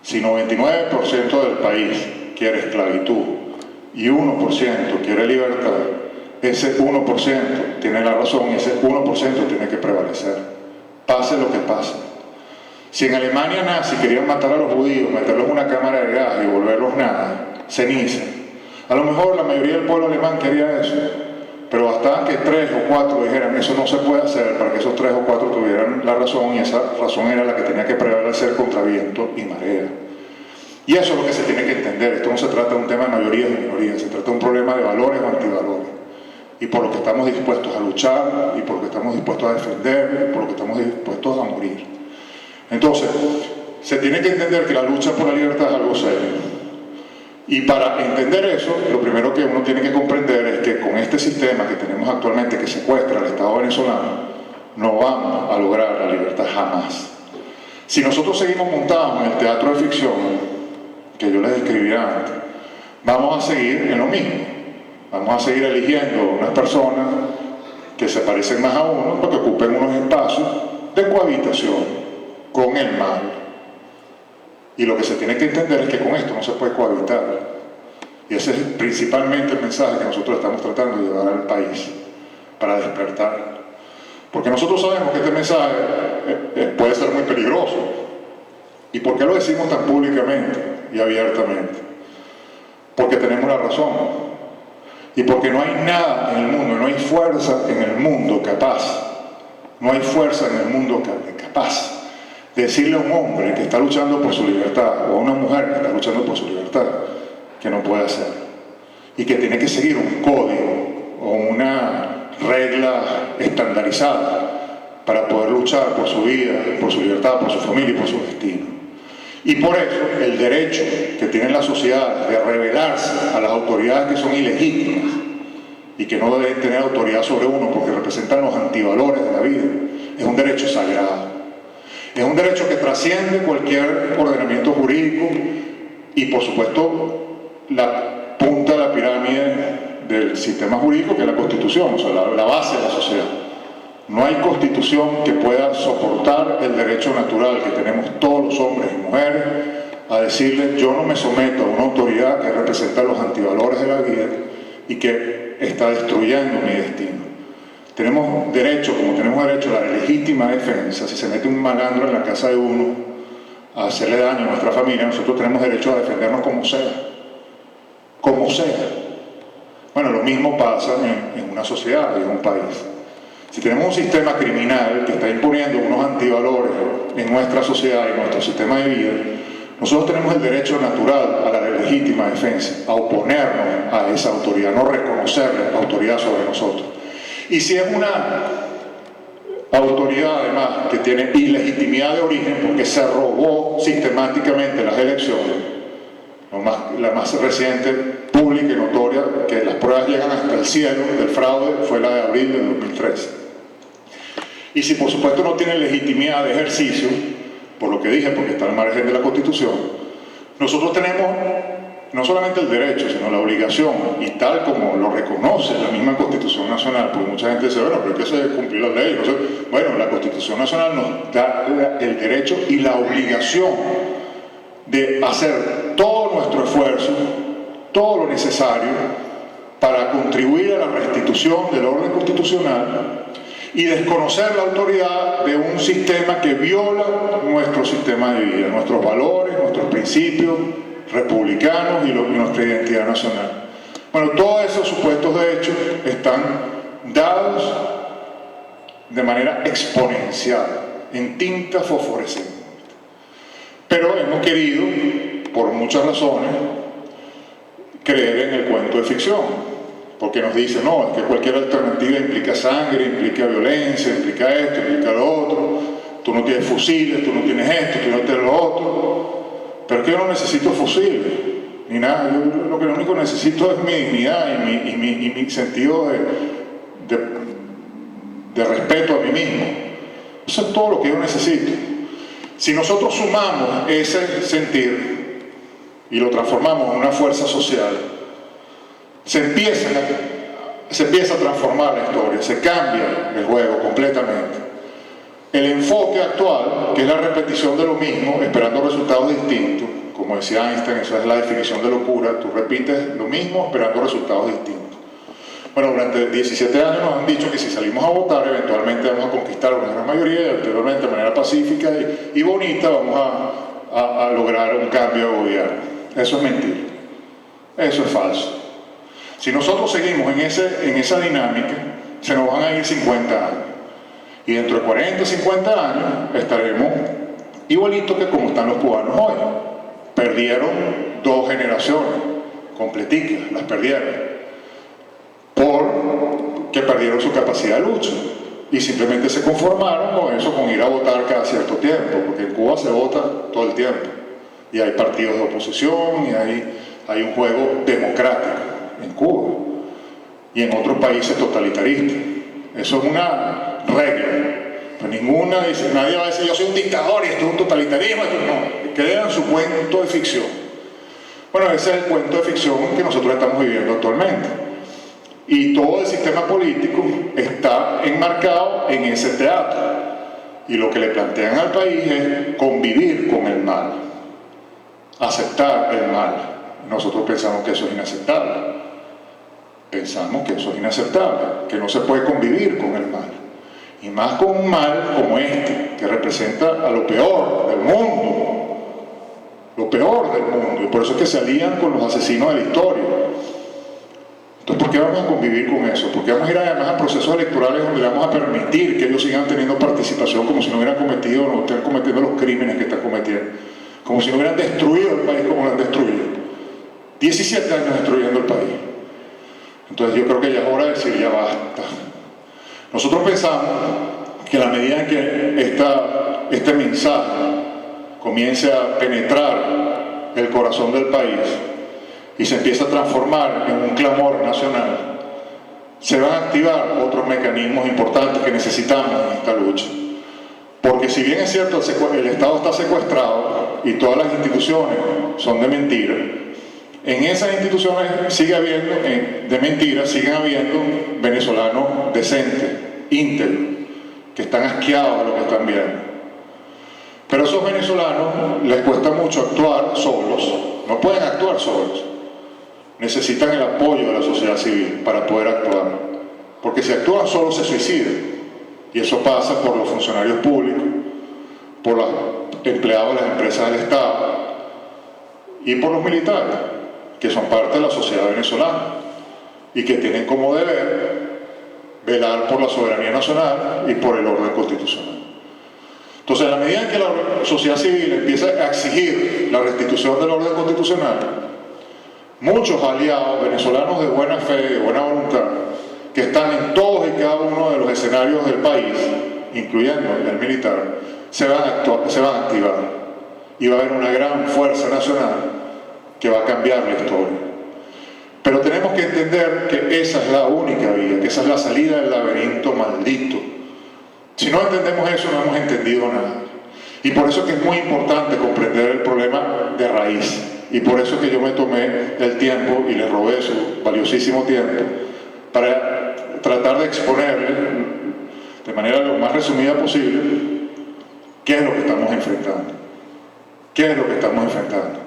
Si 99% del país quiere esclavitud y 1% quiere libertad, ese 1% tiene la razón y ese 1% tiene que prevalecer, pase lo que pase. Si en Alemania nazi querían matar a los judíos, meterlos en una cámara de gas y volverlos nada, ceniza, a lo mejor la mayoría del pueblo alemán quería eso, pero bastaba que 3 o 4 dijeran eso no se puede hacer para que esos 3 o 4 tuvieran la razón, y esa razón era la que tenía que prevalecer contra viento y marea. Y eso es lo que se tiene que entender. Esto no se trata de un tema de mayorías y minorías, se trata de un problema de valores o antivalores, y por lo que estamos dispuestos a luchar, y por lo que estamos dispuestos a defender, y por lo que estamos dispuestos a morir. Entonces, se tiene que entender que la lucha por la libertad es algo serio. Y para entender eso, lo primero que uno tiene que comprender es que con este sistema que tenemos actualmente, que secuestra al Estado venezolano, no vamos a lograr la libertad jamás. Si nosotros seguimos montados en el teatro de ficción que yo les describía antes, vamos a seguir en lo mismo. Vamos a seguir eligiendo unas personas que se parecen más a uno para que ocupen unos espacios de cohabitación con el mal. Y lo que se tiene que entender es que con esto no se puede cohabitar. Y ese es principalmente el mensaje que nosotros estamos tratando de llevar al país, para despertar. Porque nosotros sabemos que este mensaje puede ser muy peligroso. ¿Y por qué lo decimos tan públicamente y abiertamente? Porque tenemos la razón. Y porque no hay nada en el mundo, no hay fuerza en el mundo capaz, no hay fuerza en el mundo capaz de decirle a un hombre que está luchando por su libertad o a una mujer que está luchando por su libertad que no puede hacerlo y que tiene que seguir un código o una regla estandarizada para poder luchar por su vida, por su libertad, por su familia y por su destino. Y por eso el derecho que tiene la sociedad de rebelarse a las autoridades que son ilegítimas y que no deben tener autoridad sobre uno porque representan los antivalores de la vida, es un derecho sagrado. Es un derecho que trasciende cualquier ordenamiento jurídico y, por supuesto, la punta de la pirámide del sistema jurídico, que es la Constitución, o sea, la base de la sociedad. No hay Constitución que pueda soportar el derecho natural que tenemos todos los hombres y mujeres a decirle: yo no me someto a una autoridad que representa los antivalores de la vida y que está destruyendo mi destino. Tenemos derecho, como tenemos derecho a la legítima defensa. Si se mete un malandro en la casa de uno a hacerle daño a nuestra familia, nosotros tenemos derecho a defendernos como sea. Como sea. Bueno, lo mismo pasa en una sociedad y en un país. Si tenemos un sistema criminal que está imponiendo unos antivalores en nuestra sociedad y en nuestro sistema de vida, nosotros tenemos el derecho natural a la legítima defensa, a oponernos a esa autoridad, no reconocerle la autoridad sobre nosotros. Y si es una autoridad, además, que tiene ilegitimidad de origen porque se robó sistemáticamente las elecciones, la más reciente, pública y notoria, que las pruebas llegan hasta el cielo del fraude, fue la de abril del 2013. Y si por supuesto no tiene legitimidad de ejercicio, por lo que dije, porque está al margen de la Constitución, nosotros tenemos no solamente el derecho, sino la obligación, y tal como lo reconoce la misma Constitución Nacional, porque mucha gente dice: bueno, pero hay que cumplir las leyes. Bueno, la Constitución Nacional nos da el derecho y la obligación de hacer todo nuestro esfuerzo, todo lo necesario para contribuir a la restitución del orden constitucional y desconocer la autoridad de un sistema que viola nuestro sistema de vida, nuestros valores, nuestros principios republicanos y nuestra identidad nacional. Bueno, todos esos supuestos de hecho están dados de manera exponencial, en tinta fosforescente. Pero hemos querido, por muchas razones, creer en el cuento de ficción, porque nos dicen: no, es que cualquier alternativa implica sangre, implica violencia, implica esto, implica lo otro, tú no tienes fusiles, tú no tienes esto, tú no tienes lo otro. Pero es que yo no necesito fusiles, ni nada. Yo lo único que necesito es mi dignidad y mi sentido de respeto a mí mismo. Eso es todo lo que yo necesito. Si nosotros sumamos ese sentir y lo transformamos en una fuerza social, se empieza a transformar la historia, se cambia el juego completamente. El enfoque actual, que es la repetición de lo mismo, esperando resultados distintos, como decía Einstein, esa es la definición de locura: tú repites lo mismo esperando resultados distintos. Bueno, durante 17 años nos han dicho que si salimos a votar, eventualmente vamos a conquistar una gran mayoría, y anteriormente de manera pacífica y bonita vamos a lograr un cambio de gobierno. Eso es mentira. Eso es falso. Si nosotros seguimos en esa dinámica, se nos van a ir 50 años. Y dentro de 40, 50 años estaremos igualitos que como están los cubanos hoy. Perdieron 2 generaciones completicas, las perdieron, porque perdieron su capacidad de lucha y simplemente se conformaron con eso, con ir a votar cada cierto tiempo, porque en Cuba se vota todo el tiempo y hay partidos de oposición y hay un juego democrático en Cuba y en otros países totalitaristas. Eso es una regla. Pues nadie va a decir: yo soy un dictador y esto es un totalitarismo. No, crean su cuento de ficción. Bueno, ese es el cuento de ficción que nosotros estamos viviendo actualmente. Y todo el sistema político está enmarcado en ese teatro. Y lo que le plantean al país es convivir con el mal, aceptar el mal. Nosotros pensamos que eso es inaceptable. Pensamos que eso es inaceptable, que no se puede convivir con el mal. Y más con un mal como este, que representa a lo peor del mundo, lo peor del mundo, y por eso es que se alían con los asesinos de la historia. Entonces, ¿por qué vamos a convivir con eso? ¿Por qué vamos a ir además a procesos electorales donde le vamos a permitir que ellos sigan teniendo participación como si no hubieran cometido o no estén cometiendo los crímenes que están cometiendo? Como si no hubieran destruido el país como lo han destruido. 17 años destruyendo el país. Entonces yo creo que ya es hora de decir, ya basta. Nosotros pensamos que a la medida en que este mensaje comience a penetrar el corazón del país y se empieza a transformar en un clamor nacional, se van a activar otros mecanismos importantes que necesitamos en esta lucha. Porque si bien es cierto, el Estado está secuestrado y todas las instituciones son de mentira, en esas instituciones sigue habiendo, de mentiras, siguen habiendo venezolanos decentes, íntegros, que están asqueados de lo que están viendo. Pero a esos venezolanos les cuesta mucho actuar solos, no pueden actuar solos. Necesitan el apoyo de la sociedad civil para poder actuar. Porque si actúan solos se suicidan. Y eso pasa por los funcionarios públicos, por los empleados de las empresas del Estado y por los militares, que son parte de la sociedad venezolana y que tienen como deber velar por la soberanía nacional y por el orden constitucional. Entonces, a la medida en que la sociedad civil empieza a exigir la restitución del orden constitucional, muchos aliados venezolanos de buena fe, de buena voluntad, que están en todos y cada uno de los escenarios del país, incluyendo el militar, se van a activar. Y va a haber una gran fuerza nacional que va a cambiar la historia. Pero tenemos que entender que esa es la única vía, que esa es la salida del laberinto maldito. Si no entendemos eso, no hemos entendido nada. Y por eso es que es muy importante comprender el problema de raíz. Y por eso es que yo me tomé el tiempo y le robé su valiosísimo tiempo para tratar de exponerle de manera lo más resumida posible qué es lo que estamos enfrentando. ¿Qué es lo que estamos enfrentando?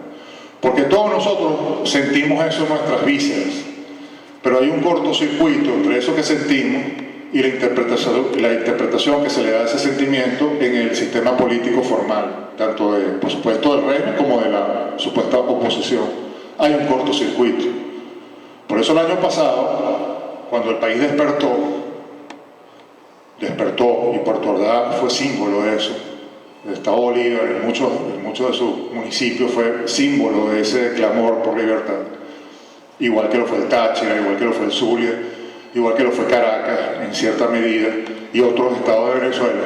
Porque todos nosotros sentimos eso en nuestras vísceras, pero hay un cortocircuito entre eso que sentimos y la interpretación que se le da a ese sentimiento en el sistema político formal, tanto de, por supuesto, del régimen como de la supuesta oposición. Hay un cortocircuito. Por eso el año pasado, cuando el país despertó, y Puerto Ordaz fue símbolo de eso. El Estado Bolívar, en muchos de sus municipios, fue símbolo de ese clamor por libertad. Igual que lo fue el Táchira, igual que lo fue el Zulia, igual que lo fue Caracas, en cierta medida, y otros estados de Venezuela.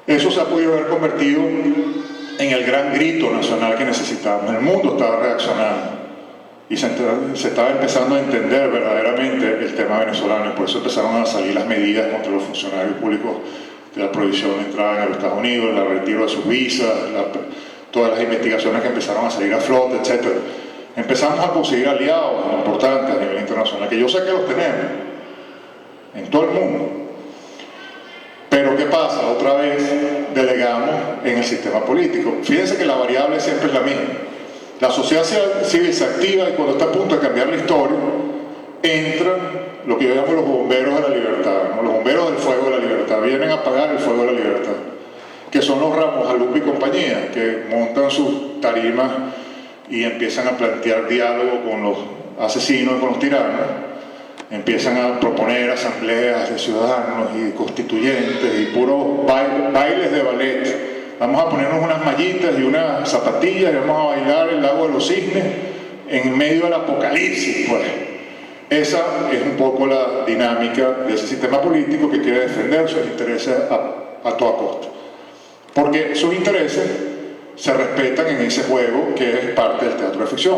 Eso se ha podido haber convertido en el gran grito nacional que necesitábamos. El mundo estaba reaccionando y se estaba empezando a entender verdaderamente el tema venezolano, y por eso empezaron a salir las medidas contra los funcionarios públicos de la prohibición de entrada en los Estados Unidos, el retiro de sus visas, todas las investigaciones que empezaron a salir a flote, etc. Empezamos a conseguir aliados importantes a nivel internacional, que yo sé que los tenemos en todo el mundo. Pero ¿qué pasa? Otra vez delegamos en el sistema político. Fíjense que la variable siempre es la misma. La sociedad civil se activa y cuando está a punto de cambiar la historia, entran lo que yo llamo los bomberos de la libertad, ¿no? Los bomberos del fuego de la libertad, vienen a apagar el fuego de la libertad, que son los Ramos Alupe y compañía, que montan sus tarimas y empiezan a plantear diálogo con los asesinos y con los tiranos, empiezan a proponer asambleas de ciudadanos y constituyentes y puros bailes de ballet. Vamos a ponernos unas mallitas y unas zapatillas y vamos a bailar el lago de los cisnes en medio del apocalipsis, pues. Esa es un poco la dinámica de ese sistema político que quiere defender sus intereses a toda costa. Porque sus intereses se respetan en ese juego que es parte del teatro de ficción,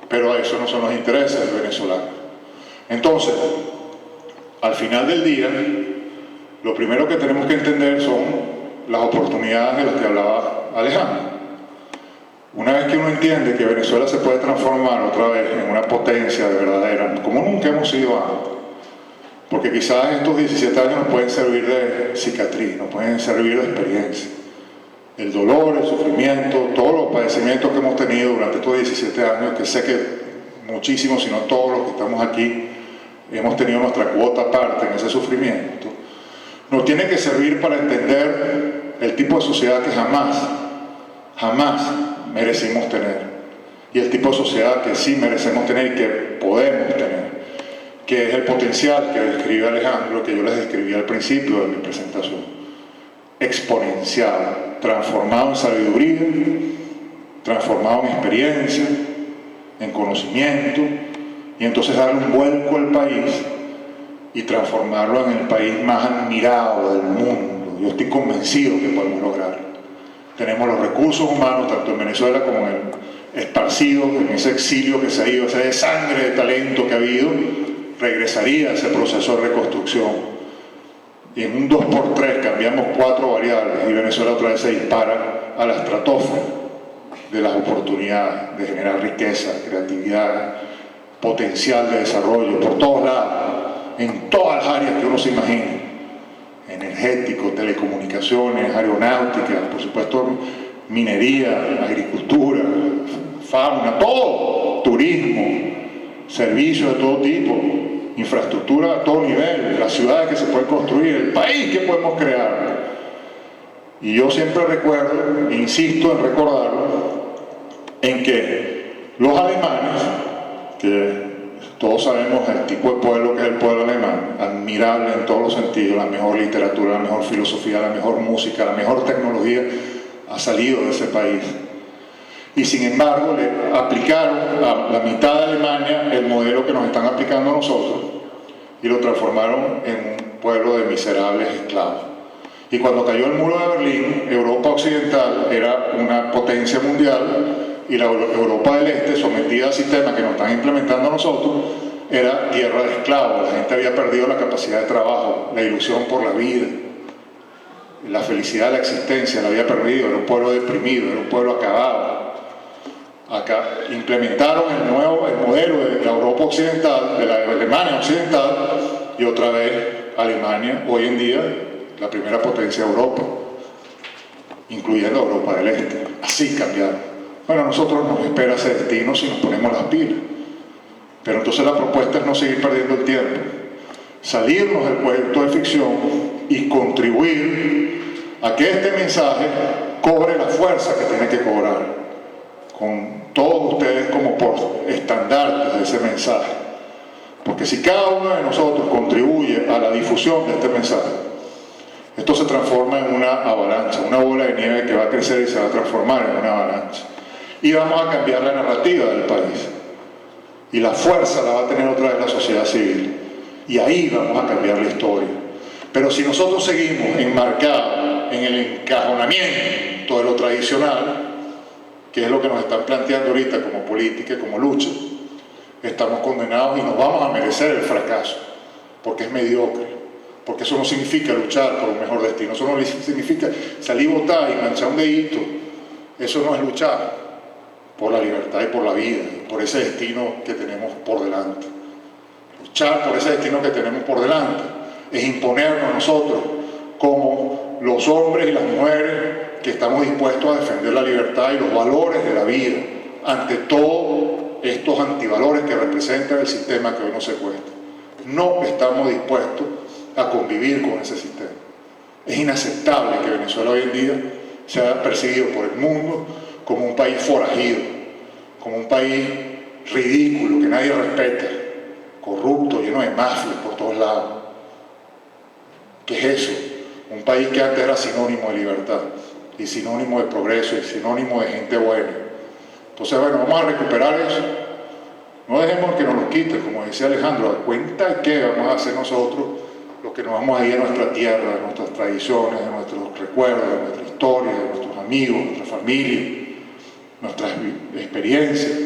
pero esos no son los intereses del venezolano. Entonces, al final del día, lo primero que tenemos que entender son las oportunidades de las que hablaba Alejandro. Una vez que uno entiende que Venezuela se puede transformar otra vez en una potencia de verdadera, como nunca hemos sido antes, porque quizás estos 17 años nos pueden servir de cicatriz, nos pueden servir de experiencia. El dolor, el sufrimiento, todos los padecimientos que hemos tenido durante estos 17 años, que sé que muchísimos, si no todos los que estamos aquí, hemos tenido nuestra cuota aparte en ese sufrimiento, nos tiene que servir para entender el tipo de sociedad que jamás merecimos tener, y el tipo de sociedad que sí merecemos tener y que podemos tener, que es el potencial que describe Alejandro, que yo les describí al principio de mi presentación: exponencial, transformado en sabiduría, transformado en experiencia, en conocimiento, y entonces darle un vuelco al país y transformarlo en el país más admirado del mundo. Yo estoy convencido que podemos lograrlo. Tenemos los recursos humanos, tanto en Venezuela como en el esparcido, en ese exilio que se ha ido, esa de sangre, de talento que ha habido, regresaría a ese proceso de reconstrucción. Y en un 2x3 cambiamos 4 variables y Venezuela otra vez se dispara a la estratosfera de las oportunidades de generar riqueza, creatividad, potencial de desarrollo por todos lados, en todas las áreas que uno se imagine: energético, telecomunicaciones, aeronáutica, por supuesto minería, agricultura, fauna, todo, turismo, servicios de todo tipo, infraestructura a todo nivel, las ciudades que se pueden construir, el país que podemos crear. Y yo siempre recuerdo, e insisto en recordarlo, en que los alemanes, que todos sabemos el tipo de pueblo que es el pueblo alemán, admirable en todos los sentidos, la mejor literatura, la mejor filosofía, la mejor música, la mejor tecnología, ha salido de ese país. Y sin embargo le aplicaron a la mitad de Alemania el modelo que nos están aplicando a nosotros y lo transformaron en un pueblo de miserables esclavos. Y cuando cayó el muro de Berlín, Europa Occidental era una potencia mundial, y la Europa del Este, sometida al sistema que nos están implementando a nosotros, era tierra de esclavos. La gente había perdido la capacidad de trabajo, la ilusión por la vida, la felicidad de la existencia, la había perdido. Era un pueblo deprimido, era un pueblo acabado. Acá implementaron el modelo de la Europa Occidental, de la Alemania Occidental, y otra vez Alemania, hoy en día, la primera potencia de Europa, incluyendo Europa del Este. Así cambiaron. Bueno, a nosotros nos espera ese destino si nos ponemos las pilas. Pero entonces la propuesta es no seguir perdiendo el tiempo, salirnos del cuento de ficción y contribuir a que este mensaje cobre la fuerza que tiene que cobrar, con todos ustedes como por estandartes de ese mensaje. Porque si cada uno de nosotros contribuye a la difusión de este mensaje, esto se transforma en una avalancha, una bola de nieve que va a crecer y se va a transformar en una avalancha. Y vamos a cambiar la narrativa del país. Y la fuerza la va a tener otra vez la sociedad civil. Y ahí vamos a cambiar la historia. Pero si nosotros seguimos enmarcados en el encajonamiento de lo tradicional, que es lo que nos están planteando ahorita como política y como lucha, estamos condenados y nos vamos a merecer el fracaso, porque es mediocre, porque eso no significa luchar por un mejor destino, eso no significa salir a votar y manchar un dedito, eso no es luchar por la libertad y por la vida, y por ese destino que tenemos por delante. Luchar por ese destino que tenemos por delante es imponernos nosotros como los hombres y las mujeres que estamos dispuestos a defender la libertad y los valores de la vida ante todos estos antivalores que representan el sistema que hoy nos secuestra. No estamos dispuestos a convivir con ese sistema. Es inaceptable que Venezuela hoy en día sea percibido por el mundo como un país forajido, como un país ridículo, que nadie respeta, corrupto, lleno de mafias por todos lados. ¿Qué es eso? Un país que antes era sinónimo de libertad, y sinónimo de progreso, y sinónimo de gente buena. Entonces, bueno, vamos a recuperar eso. No dejemos que nos lo quiten, como decía Alejandro, a cuenta de que vamos a hacer nosotros los que nos vamos a ir a nuestra tierra, de nuestras tradiciones, de nuestros recuerdos, de nuestra historia, de nuestros amigos, de nuestra familia, nuestras experiencias,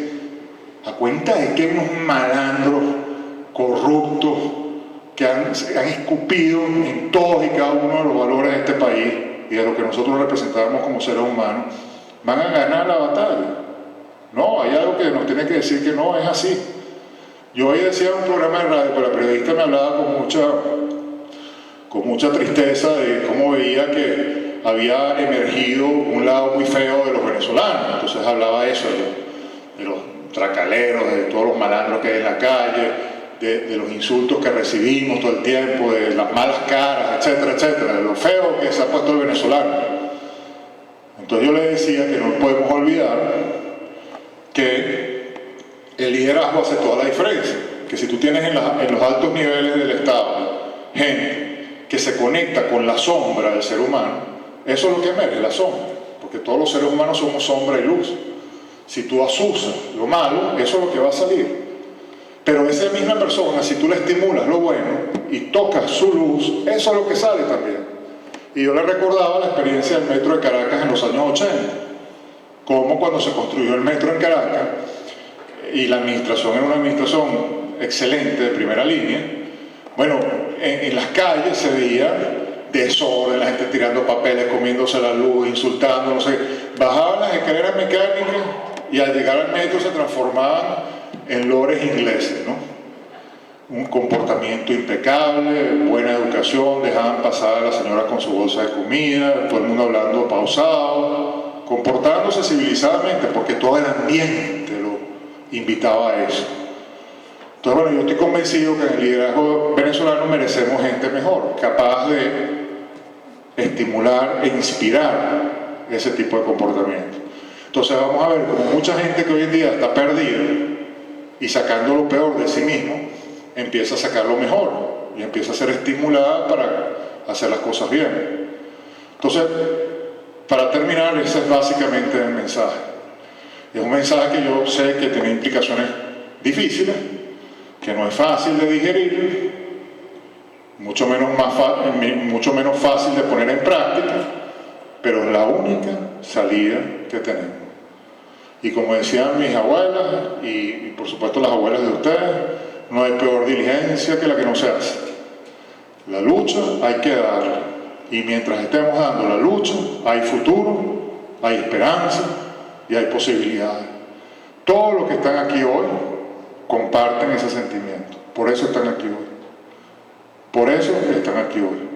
a cuenta de que unos malandros corruptos que han escupido en todos y cada uno de los valores de este país y de lo que nosotros representamos como seres humanos, van a ganar la batalla. No, hay algo que nos tiene que decir que no es así. Yo hoy decía en un programa de radio, pero la periodista me hablaba con mucha tristeza de cómo veía que había emergido un lado muy feo de los venezolanos. Entonces hablaba eso, de los tracaleros, de todos los malandros que hay en la calle, de los insultos que recibimos todo el tiempo, de las malas caras, etcétera, etcétera, de lo feo que se ha puesto el venezolano. Entonces yo le decía que no podemos olvidar que el liderazgo hace toda la diferencia, que si tú tienes en los altos niveles del Estado gente que se conecta con la sombra del ser humano, eso es lo que emerge, la sombra, porque todos los seres humanos somos sombra y luz. Si tú asusas lo malo, eso es lo que va a salir. Pero esa misma persona, si tú le estimulas lo bueno y tocas su luz, eso es lo que sale también. Y yo le recordaba la experiencia del metro de Caracas en los años 80, como cuando se construyó el metro en Caracas, y la administración era una administración excelente, de primera línea, bueno, en las calles se veía desorden, la gente tirando papeles, comiéndose la luz, insultando, no sé. Bajaban las escaleras mecánicas y al llegar al metro se transformaban en lores ingleses, ¿no? Un comportamiento impecable, buena educación, dejaban pasar a la señora con su bolsa de comida, todo el mundo hablando pausado, comportándose civilizadamente, porque todo el ambiente lo invitaba a eso. Entonces, bueno, yo estoy convencido que en el liderazgo venezolano merecemos gente mejor, capaz de estimular e inspirar ese tipo de comportamiento. Entonces vamos a ver como mucha gente que hoy en día está perdida y sacando lo peor de sí mismo, empieza a sacar lo mejor y empieza a ser estimulada para hacer las cosas bien. Entonces, para terminar, ese es básicamente el mensaje. Es un mensaje que yo sé que tiene implicaciones difíciles, que no es fácil de digerir, mucho menos fácil de poner en práctica, pero es la única salida que tenemos. Y como decían mis abuelas, y por supuesto las abuelas de ustedes, no hay peor diligencia que la que no se hace. La lucha hay que darla, y mientras estemos dando la lucha, hay futuro, hay esperanza y hay posibilidades. Todos los que están aquí hoy comparten ese sentimiento, por eso están aquí hoy. Por eso están aquí hoy.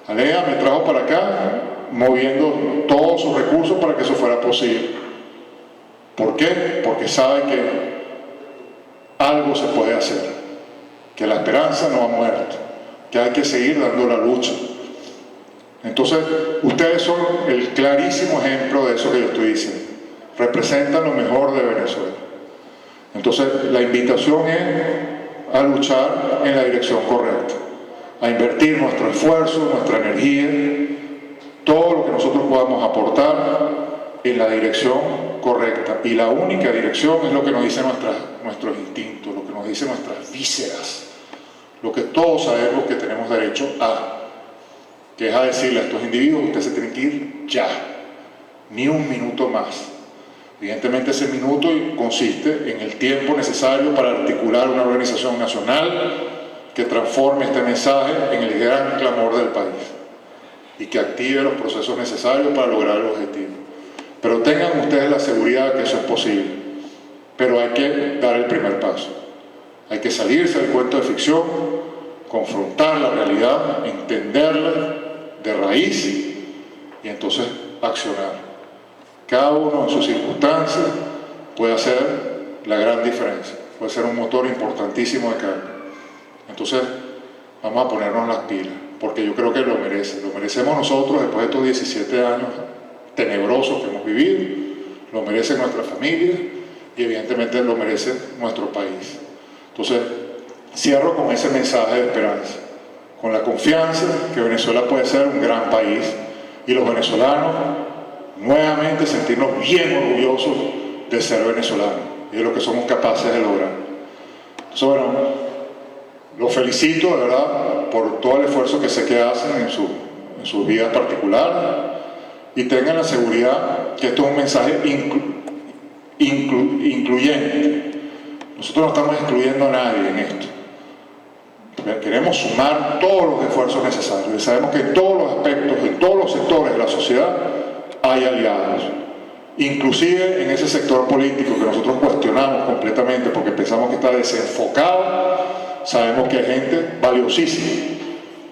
Alea me trajo para acá moviendo todos sus recursos para que eso fuera posible. ¿Por qué? Porque sabe que algo se puede hacer, que la esperanza no ha muerto, que hay que seguir dando la lucha. Entonces, ustedes son el clarísimo ejemplo de eso que yo estoy diciendo. Representan lo mejor de Venezuela. Entonces, la invitación es a luchar en la dirección correcta, a invertir nuestro esfuerzo, nuestra energía, todo lo que nosotros podamos aportar en la dirección correcta. Y la única dirección es lo que nos dicen nuestros instintos, lo que nos dicen nuestras vísceras, lo que todos sabemos que tenemos derecho a, que es a decirle a estos individuos: ustedes se tienen que ir ya, ni un minuto más. Evidentemente ese minuto consiste en el tiempo necesario para articular una organización nacional que transforme este mensaje en el gran clamor del país y que active los procesos necesarios para lograr el objetivo. Pero tengan ustedes la seguridad de que eso es posible. Pero hay que dar el primer paso. Hay que salirse del cuento de ficción, confrontar la realidad, entenderla de raíz y entonces accionar. Cada uno en sus circunstancias puede hacer la gran diferencia, puede ser un motor importantísimo de cambio. Entonces, vamos a ponernos las pilas, porque yo creo que lo merecemos nosotros después de estos 17 años tenebrosos que hemos vivido, lo merece nuestra familia y evidentemente lo merece nuestro país. Entonces, cierro con ese mensaje de esperanza, con la confianza que Venezuela puede ser un gran país y los venezolanos nuevamente sentirnos bien orgullosos de ser venezolanos y de lo que somos capaces de lograr. Entonces, bueno, los felicito de verdad por todo el esfuerzo que sé que hacen en sus vidas particulares y tengan la seguridad que esto es un mensaje incluyente. Nosotros no estamos excluyendo a nadie en esto. Queremos sumar todos los esfuerzos necesarios y sabemos que en todos los aspectos, en todos los sectores de la sociedad hay aliados, inclusive en ese sector político que nosotros cuestionamos completamente porque pensamos que está desenfocado. Sabemos que hay gente valiosísima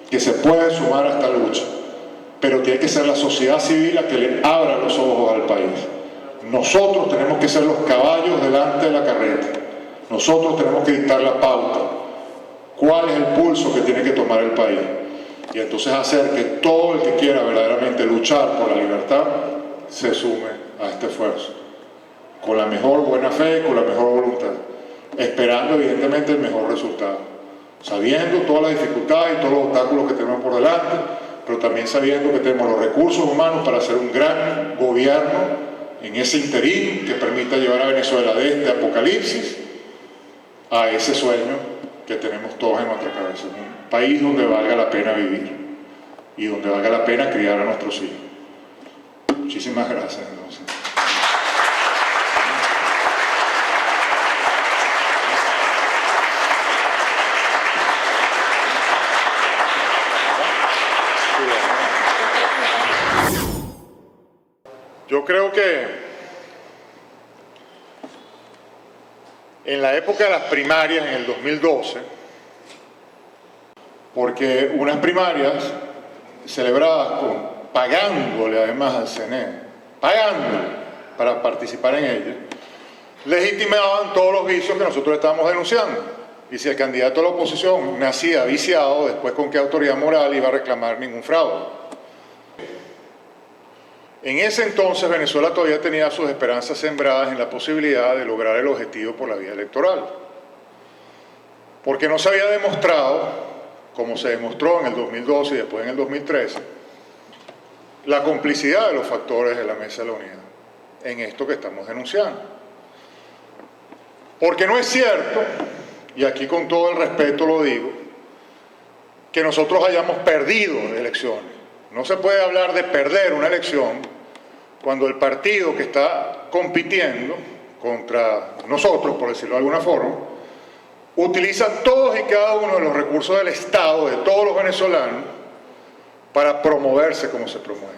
que se puede sumar a esta lucha, pero tiene que ser la sociedad civil la que le abra los ojos al país. Nosotros tenemos que ser los caballos delante de la carreta, nosotros tenemos que dictar la pauta, cuál es el pulso que tiene que tomar el país, y entonces hacer que todo el que quiera verdaderamente luchar por la libertad se sume a este esfuerzo, con la mejor buena fe, con la mejor voluntad, esperando evidentemente el mejor resultado, sabiendo todas las dificultades y todos los obstáculos que tenemos por delante, pero también sabiendo que tenemos los recursos humanos para hacer un gran gobierno en ese interín que permita llevar a Venezuela de este apocalipsis a ese sueño que tenemos todos en nuestra cabeza, un país donde valga la pena vivir y donde valga la pena criar a nuestros hijos. Muchísimas gracias. Entonces. Yo creo que en la época de las primarias, en el 2012, porque unas primarias celebradas pagándole además al CNE, pagándole para participar en ellas, legitimaban todos los vicios que nosotros estábamos denunciando. Y si el candidato a la oposición nacía viciado, después con qué autoridad moral iba a reclamar ningún fraude. En ese entonces Venezuela todavía tenía sus esperanzas sembradas en la posibilidad de lograr el objetivo por la vía electoral. Porque no se había demostrado, como se demostró en el 2012 y después en el 2013, la complicidad de los factores de la Mesa de la Unidad en esto que estamos denunciando. Porque no es cierto, y aquí con todo el respeto lo digo, que nosotros hayamos perdido elecciones. No se puede hablar de perder una elección cuando el partido que está compitiendo contra nosotros, por decirlo de alguna forma, utiliza todos y cada uno de los recursos del Estado, de todos los venezolanos, para promoverse como se promueve.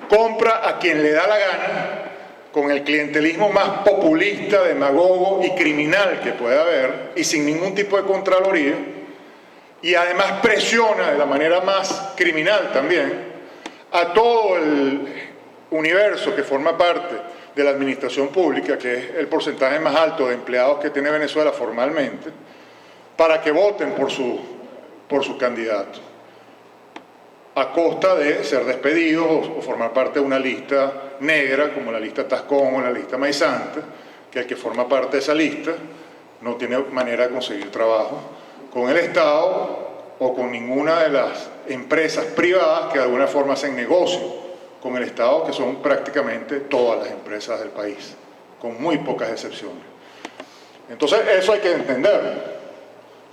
Compra a quien le da la gana, con el clientelismo más populista, demagogo y criminal que pueda haber, y sin ningún tipo de contraloría, y además presiona de la manera más criminal también a todo el universo que forma parte de la administración pública, que es el porcentaje más alto de empleados que tiene Venezuela formalmente, para que voten por sus candidatos, a costa de ser despedidos o formar parte de una lista negra, como la lista Tascón o la lista Maizanta, que el que forma parte de esa lista no tiene manera de conseguir trabajo con el Estado o con ninguna de las empresas privadas que de alguna forma hacen negocio con el Estado, que son prácticamente todas las empresas del país, con muy pocas excepciones. Entonces eso hay que entenderlo.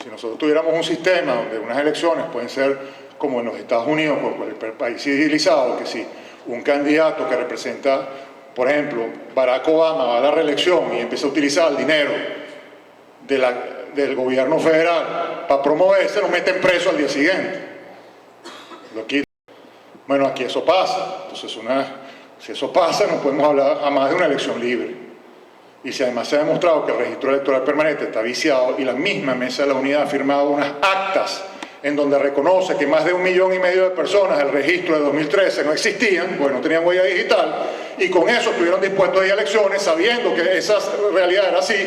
Si nosotros tuviéramos un sistema donde unas elecciones pueden ser como en los Estados Unidos, por cualquier país civilizado, que si un candidato que representa, por ejemplo, Barack Obama va a la reelección y empieza a utilizar el dinero del gobierno federal para promoverse, lo meten preso al día siguiente. Lo quitan. Bueno, aquí eso pasa. Entonces, si eso pasa, no podemos hablar jamás de una elección libre. Y si además se ha demostrado que el registro electoral permanente está viciado y la misma Mesa de la Unidad ha firmado unas actas en donde reconoce que más de 1,5 millones de personas del registro de 2013 no existían, porque no tenían huella digital, y con eso estuvieron dispuestos a ir a elecciones sabiendo que esa realidad era así,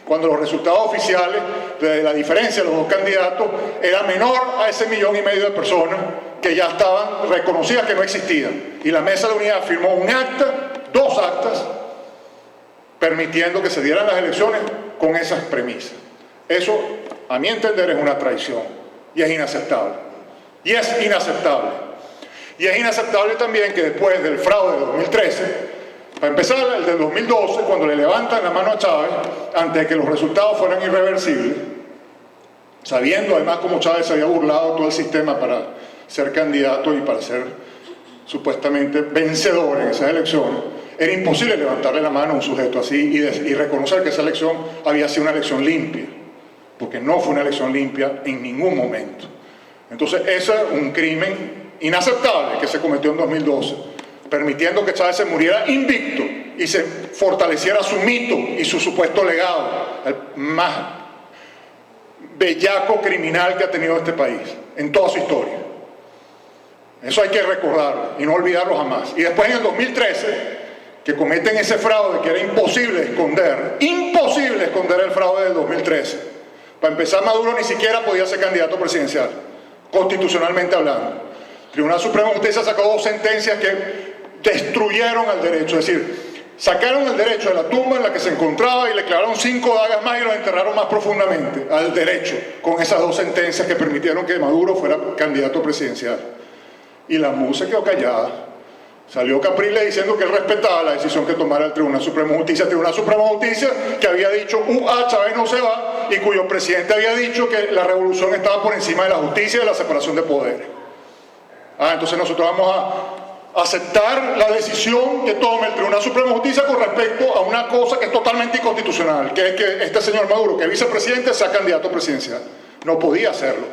cuando los resultados oficiales de la diferencia de los dos candidatos era menor a ese 1,5 millones de personas que ya estaban reconocidas que no existían. Y la Mesa de la Unidad firmó un acta, 2 actas, permitiendo que se dieran las elecciones con esas premisas. Eso, a mi entender, es una traición y es inaceptable. Y es inaceptable. Y es inaceptable también que después del fraude de 2013, para empezar, el del 2012, cuando le levantan la mano a Chávez, antes de que los resultados fueran irreversibles, sabiendo además cómo Chávez se había burlado todo el sistema para ser candidato y para ser supuestamente vencedor en esas elecciones, era imposible levantarle la mano a un sujeto así y reconocer que esa elección había sido una elección limpia, porque no fue una elección limpia en ningún momento. Entonces, eso es un crimen inaceptable que se cometió en 2012, permitiendo que Chávez se muriera invicto y se fortaleciera su mito y su supuesto legado, el más bellaco criminal que ha tenido este país en toda su historia. Eso hay que recordarlo y no olvidarlo jamás. Y después en el 2013, que cometen ese fraude que era imposible esconder el fraude del 2013. Para empezar, Maduro ni siquiera podía ser candidato presidencial, constitucionalmente hablando. El Tribunal Supremo de Justicia sacó 2 sentencias que destruyeron al derecho, es decir, sacaron el derecho de la tumba en la que se encontraba y le clavaron 5 dagas más y lo enterraron más profundamente al derecho, con esas 2 sentencias que permitieron que Maduro fuera candidato presidencial. Y la MUD se quedó callada. Salió Capriles diciendo que él respetaba la decisión que tomara el Tribunal Supremo de Justicia. El Tribunal Supremo de Justicia que había dicho Chávez no se va, y cuyo presidente había dicho que la revolución estaba por encima de la justicia y de la separación de poderes. Entonces nosotros vamos a aceptar la decisión que tome el Tribunal Supremo de Justicia con respecto a una cosa que es totalmente inconstitucional, que es que este señor Maduro, que es vicepresidente, sea candidato presidencial. No podía hacerlo.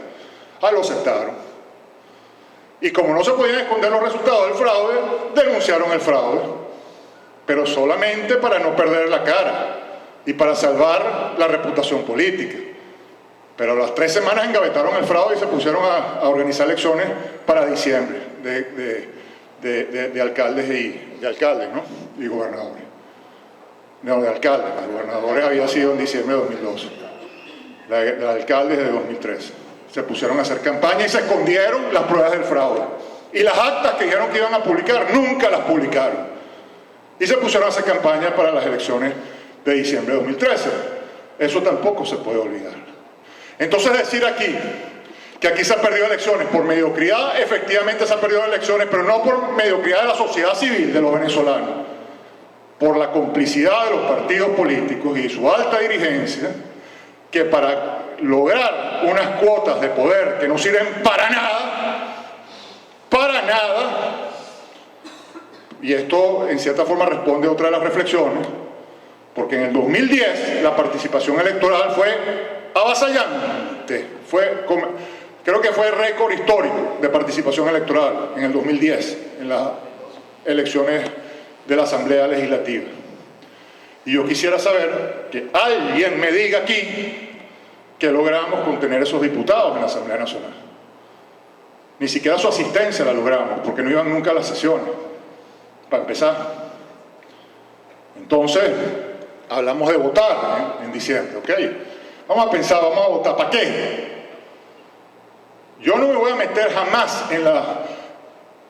Lo aceptaron. Y como no se podían esconder los resultados del fraude, denunciaron el fraude. Pero solamente para no perder la cara y para salvar la reputación política. Pero a las 3 semanas engavetaron el fraude y se pusieron a organizar elecciones para diciembre de alcaldes y gobernadores. No, de alcaldes. Los gobernadores había sido en diciembre de 2012. De alcaldes de 2013. Se pusieron a hacer campaña y se escondieron las pruebas del fraude. Y las actas que dijeron que iban a publicar, nunca las publicaron. Y se pusieron a hacer campaña para las elecciones de diciembre de 2013. Eso tampoco se puede olvidar. Entonces decir aquí que aquí se han perdido elecciones por mediocridad, efectivamente se han perdido elecciones, pero no por mediocridad de la sociedad civil, de los venezolanos, por la complicidad de los partidos políticos y su alta dirigencia, que para lograr unas cuotas de poder que no sirven para nada, y esto en cierta forma responde a otra de las reflexiones, porque en el 2010 la participación electoral fue avasallante, creo que fue récord histórico de participación electoral en el 2010, en las elecciones de la Asamblea Legislativa. Y yo quisiera saber que alguien me diga aquí que logramos contener esos diputados en la Asamblea Nacional. Ni siquiera su asistencia la logramos, porque no iban nunca a las sesiones, para empezar. Entonces, hablamos de votar en diciembre, ¿ok? Vamos a pensar, vamos a votar, ¿para qué? Yo no me voy a meter jamás en la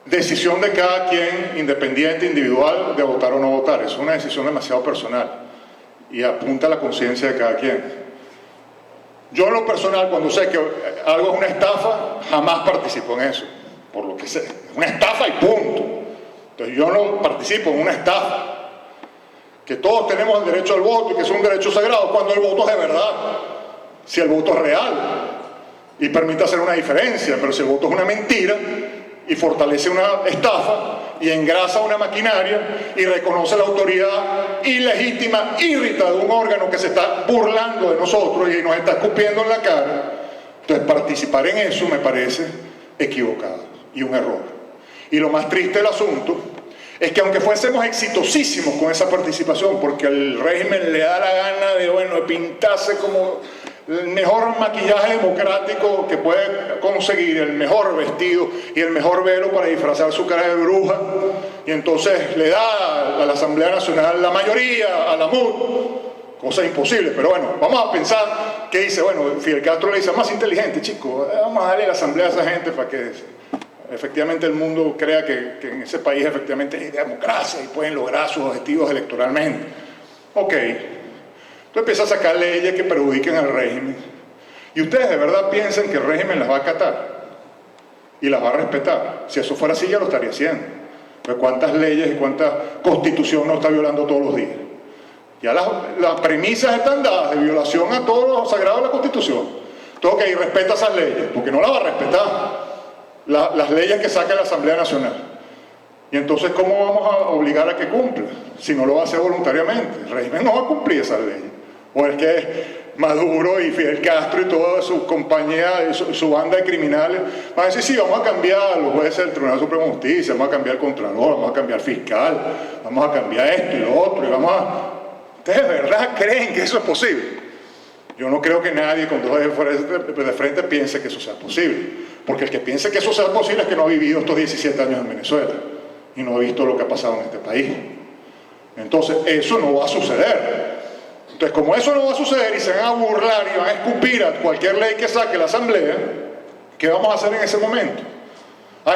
decisión de cada quien, independiente, individual, de votar o no votar. Es una decisión demasiado personal y apunta a la conciencia de cada quien. Yo en lo personal, cuando sé que algo es una estafa, jamás participo en eso, por lo que sé. Es una estafa y punto. Entonces yo no participo en una estafa. Que todos tenemos el derecho al voto y que es un derecho sagrado cuando el voto es de verdad. Si el voto es real y permite hacer una diferencia, pero si el voto es una mentira y fortalece una estafa y engrasa una maquinaria y reconoce la autoridad ilegítima, írrita de un órgano que se está burlando de nosotros y nos está escupiendo en la cara, entonces participar en eso me parece equivocado y un error. Y lo más triste del asunto es que aunque fuésemos exitosísimos con esa participación, porque el régimen le da la gana de pintarse como el mejor maquillaje democrático que puede conseguir, el mejor vestido y el mejor velo para disfrazar su cara de bruja, y entonces le da a la Asamblea Nacional la mayoría, a la MUD, cosa imposible. Pero bueno, vamos a pensar que dice, Fidel Castro le dice, más inteligente, chicos, vamos a darle la Asamblea a esa gente para que efectivamente el mundo crea que en ese país efectivamente hay democracia y pueden lograr sus objetivos electoralmente. Ok. Tú empiezas a sacar leyes que perjudiquen al régimen. Y ustedes de verdad piensan que el régimen las va a acatar y las va a respetar. Si eso fuera así, ya lo estaría haciendo. Pero ¿cuántas leyes y cuánta constitución no está violando todos los días? Ya las premisas están dadas de violación a todo lo sagrado de la Constitución. Todo que respeta esas leyes, porque no las va a respetar. Las leyes que saca la Asamblea Nacional. Y entonces, ¿cómo vamos a obligar a que cumpla? Si no lo va a hacer voluntariamente. El régimen no va a cumplir esas leyes. O es que Maduro y Fidel Castro y toda su compañía, su banda de criminales, van a decir, sí, vamos a cambiar a los jueces del Tribunal Supremo de Justicia, vamos a cambiar el Contralor, vamos a cambiar el fiscal, vamos a cambiar esto y lo otro, y vamos a... ¿Ustedes de verdad creen que eso es posible? Yo no creo que nadie con dos de frente piense que eso sea posible. Porque el que piense que eso sea posible es que no ha vivido estos 17 años en Venezuela y no ha visto lo que ha pasado en este país. Entonces, eso no va a suceder. Entonces, como eso no va a suceder y se van a burlar y van a escupir a cualquier ley que saque la Asamblea, ¿qué vamos a hacer en ese momento?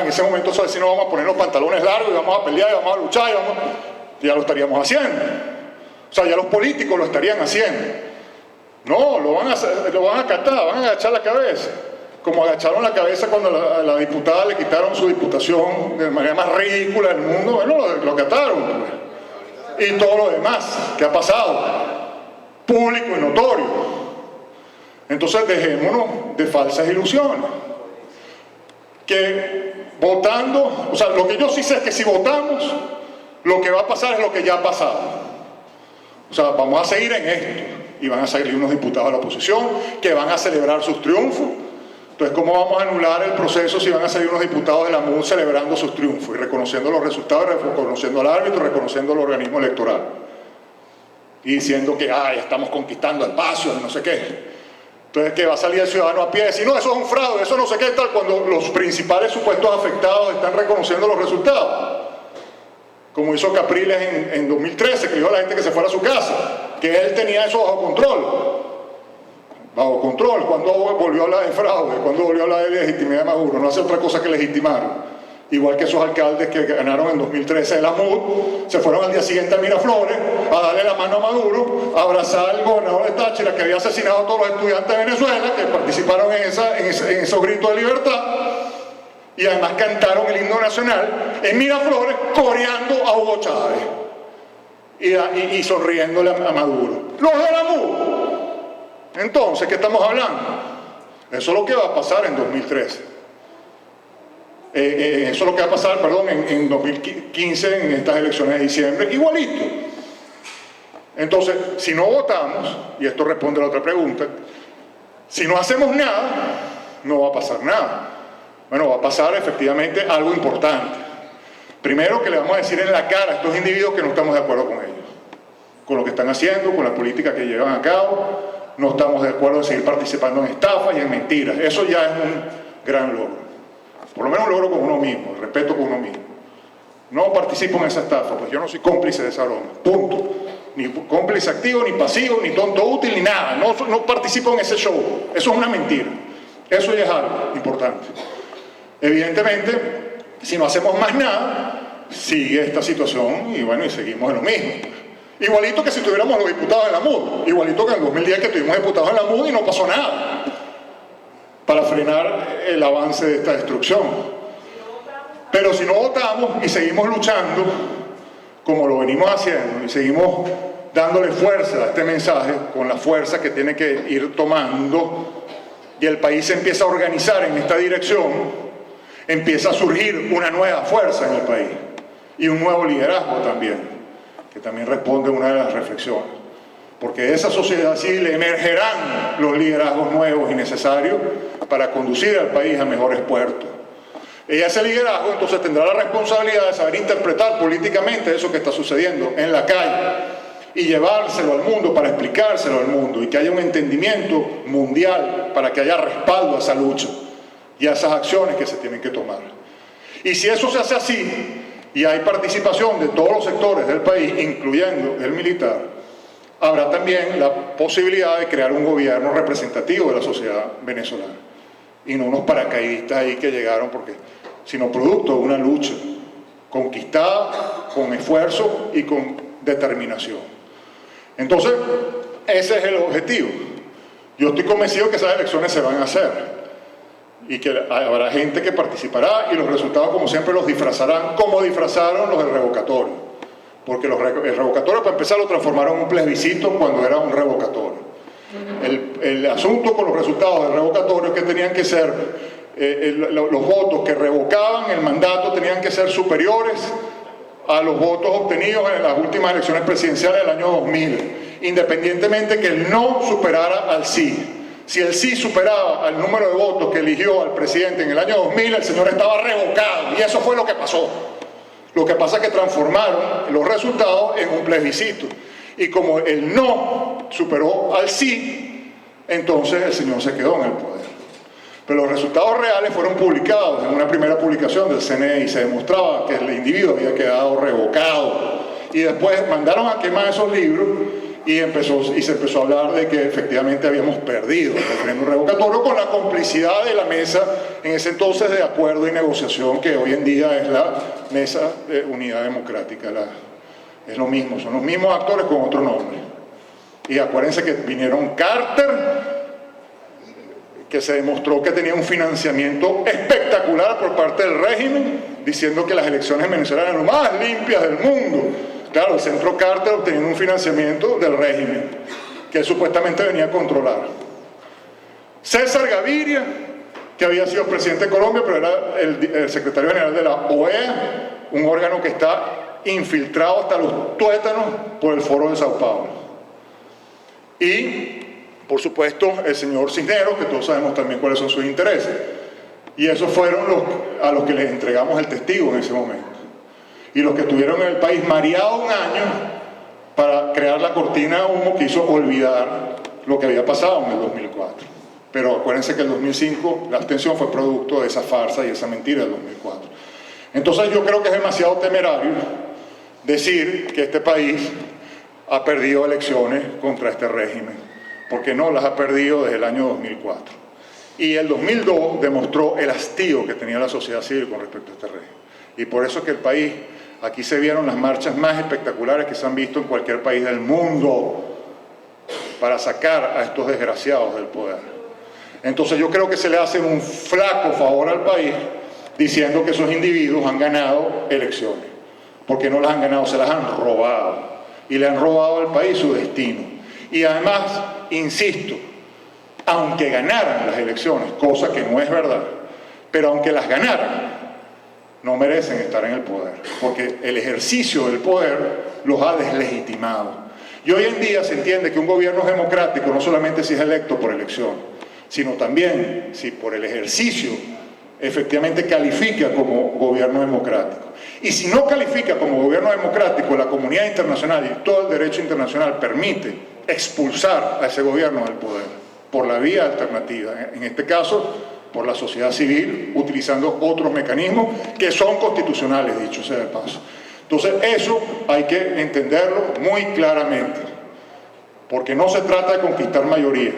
en ese momento eso sí, no vamos a poner los pantalones largos y vamos a pelear y vamos a luchar ya lo estaríamos haciendo. O sea, ya los políticos lo estarían haciendo. No, lo van a acatar, van a agachar la cabeza. Como agacharon la cabeza cuando a la diputada le quitaron su diputación de manera más ridícula del mundo, bueno, lo acataron. Pues. Y todo lo demás que ha pasado, público y notorio. Entonces dejémonos de falsas ilusiones. Que votando, o sea, lo que yo sí sé es que si votamos, lo que va a pasar es lo que ya ha pasado. O sea, vamos a seguir en esto. Y van a salir unos diputados de la oposición que van a celebrar sus triunfos. Entonces, ¿cómo vamos a anular el proceso si van a salir unos diputados de la MUD celebrando sus triunfos y reconociendo los resultados, reconociendo al árbitro, reconociendo al organismo electoral? Y diciendo que, ya estamos conquistando espacios, no sé qué. Entonces, que va a salir el ciudadano a pie y decir, no, eso es un fraude, eso no sé qué tal, cuando los principales supuestos afectados están reconociendo los resultados. Como hizo Capriles en 2013, que dijo a la gente que se fuera a su casa, que él tenía eso bajo control. Bajo control, cuando volvió a hablar de fraude, cuando volvió a hablar de legitimidad de Maduro, no hace otra cosa que legitimarlo. Igual que esos alcaldes que ganaron en 2013 de la MUD, se fueron al día siguiente a Miraflores a darle la mano a Maduro, a abrazar al gobernador de Táchira que había asesinado a todos los estudiantes de Venezuela que participaron en esos gritos de libertad, y además cantaron el himno nacional en Miraflores coreando a Hugo Chávez y sonriéndole a Maduro. ¡Los de la MUD! Entonces, ¿qué estamos hablando? Eso es lo que va a pasar en 2013. Eso es lo que va a pasar, perdón, en 2015, en estas elecciones de diciembre, igualito. Entonces, si no votamos, y esto responde a la otra pregunta, si no hacemos nada, no va a pasar nada. Bueno, va a pasar efectivamente algo importante. Primero, que le vamos a decir en la cara a estos individuos que no estamos de acuerdo con ellos, con lo que están haciendo, con la política que llevan a cabo. No estamos de acuerdo en seguir participando en estafas y en mentiras. Eso ya es un gran logro. Por lo menos un logro con uno mismo, el respeto con uno mismo. No participo en esa estafa, pues yo no soy cómplice de esa broma. Punto. Ni cómplice activo, ni pasivo, ni tonto útil, ni nada. No participo en ese show. Eso es una mentira. Eso ya es algo importante. Evidentemente, si no hacemos más nada, sigue esta situación y bueno, y seguimos en lo mismo. Igualito que si tuviéramos los diputados en la MUD, igualito que en el 2010 que tuvimos diputados en la MUD y no pasó nada para frenar el avance de esta destrucción. Pero si no votamos y seguimos luchando, como lo venimos haciendo, y seguimos dándole fuerza a este mensaje, con la fuerza que tiene que ir tomando, y el país se empieza a organizar en esta dirección, empieza a surgir una nueva fuerza en el país, y un nuevo liderazgo también, que también responde a una de las reflexiones. Porque de esa sociedad civil emergerán los liderazgos nuevos y necesarios para conducir al país a mejores puertos. Y ese liderazgo entonces tendrá la responsabilidad de saber interpretar políticamente eso que está sucediendo en la calle y llevárselo al mundo para explicárselo al mundo y que haya un entendimiento mundial para que haya respaldo a esa lucha y a esas acciones que se tienen que tomar. Y si eso se hace así, y hay participación de todos los sectores del país, incluyendo el militar, habrá también la posibilidad de crear un gobierno representativo de la sociedad venezolana. Y no unos paracaidistas ahí que llegaron sino producto de una lucha conquistada con esfuerzo y con determinación. Entonces, ese es el objetivo. Yo estoy convencido que esas elecciones se van a hacer. Y que habrá gente que participará y los resultados, como siempre, los disfrazarán como disfrazaron los del revocatorio. Porque el revocatorio, para empezar, lo transformaron en un plebiscito cuando era un revocatorio. El asunto con los resultados del revocatorio es que tenían que ser, los votos que revocaban el mandato tenían que ser superiores a los votos obtenidos en las últimas elecciones presidenciales del año 2000, independientemente que el no superara al sí. Si el sí superaba al número de votos que eligió al presidente en el año 2000, el señor estaba revocado, y eso fue lo que pasó. Lo que pasa es que transformaron los resultados en un plebiscito, y como el no superó al sí, entonces el señor se quedó en el poder. Pero los resultados reales fueron publicados en una primera publicación del CNE y se demostraba que el individuo había quedado revocado. Y después mandaron a quemar esos libros y se empezó a hablar de que efectivamente habíamos perdido el referéndum revocatorio con la complicidad de la mesa en ese entonces de acuerdo y negociación que hoy en día es la Mesa de Unidad Democrática. Es lo mismo, son los mismos actores con otro nombre. Y acuérdense que vinieron Carter, que se demostró que tenía un financiamiento espectacular por parte del régimen, diciendo que las elecciones en Venezuela eran lo más limpias del mundo. Claro, el Centro Carter obteniendo un financiamiento del régimen, que él supuestamente venía a controlar. César Gaviria, que había sido presidente de Colombia, pero era el secretario general de la OEA, un órgano que está infiltrado hasta los tuétanos por el Foro de Sao Paulo. Y, por supuesto, el señor Cisneros, que todos sabemos también cuáles son sus intereses. Y esos fueron a los que les entregamos el testigo en ese momento. Y los que estuvieron en el país mareado un año para crear la cortina de humo que hizo olvidar lo que había pasado en el 2004. Pero acuérdense que en el 2005 la abstención fue producto de esa farsa y esa mentira del 2004. Entonces yo creo que es demasiado temerario decir que este país ha perdido elecciones contra este régimen, porque no las ha perdido desde el año 2004. Y el 2002 demostró el hastío que tenía la sociedad civil con respecto a este régimen. Y por eso es que el país, aquí se vieron las marchas más espectaculares que se han visto en cualquier país del mundo para sacar a estos desgraciados del poder. Entonces yo creo que se le hace un flaco favor al país diciendo que esos individuos han ganado elecciones, porque no las han ganado, se las han robado. Y le han robado al país su destino. Y además, insisto, aunque ganaran las elecciones, cosa que no es verdad, pero aunque las ganaran, no merecen estar en el poder, porque el ejercicio del poder los ha deslegitimado. Y hoy en día se entiende que un gobierno es democrático no solamente si es electo por elección, sino también si por el ejercicio efectivamente califica como gobierno democrático. Y si no califica como gobierno democrático, la comunidad internacional y todo el derecho internacional permite expulsar a ese gobierno del poder por la vía alternativa, en este caso por la sociedad civil, utilizando otros mecanismos que son constitucionales, dicho sea de paso. Entonces eso hay que entenderlo muy claramente, porque no se trata de conquistar mayoría,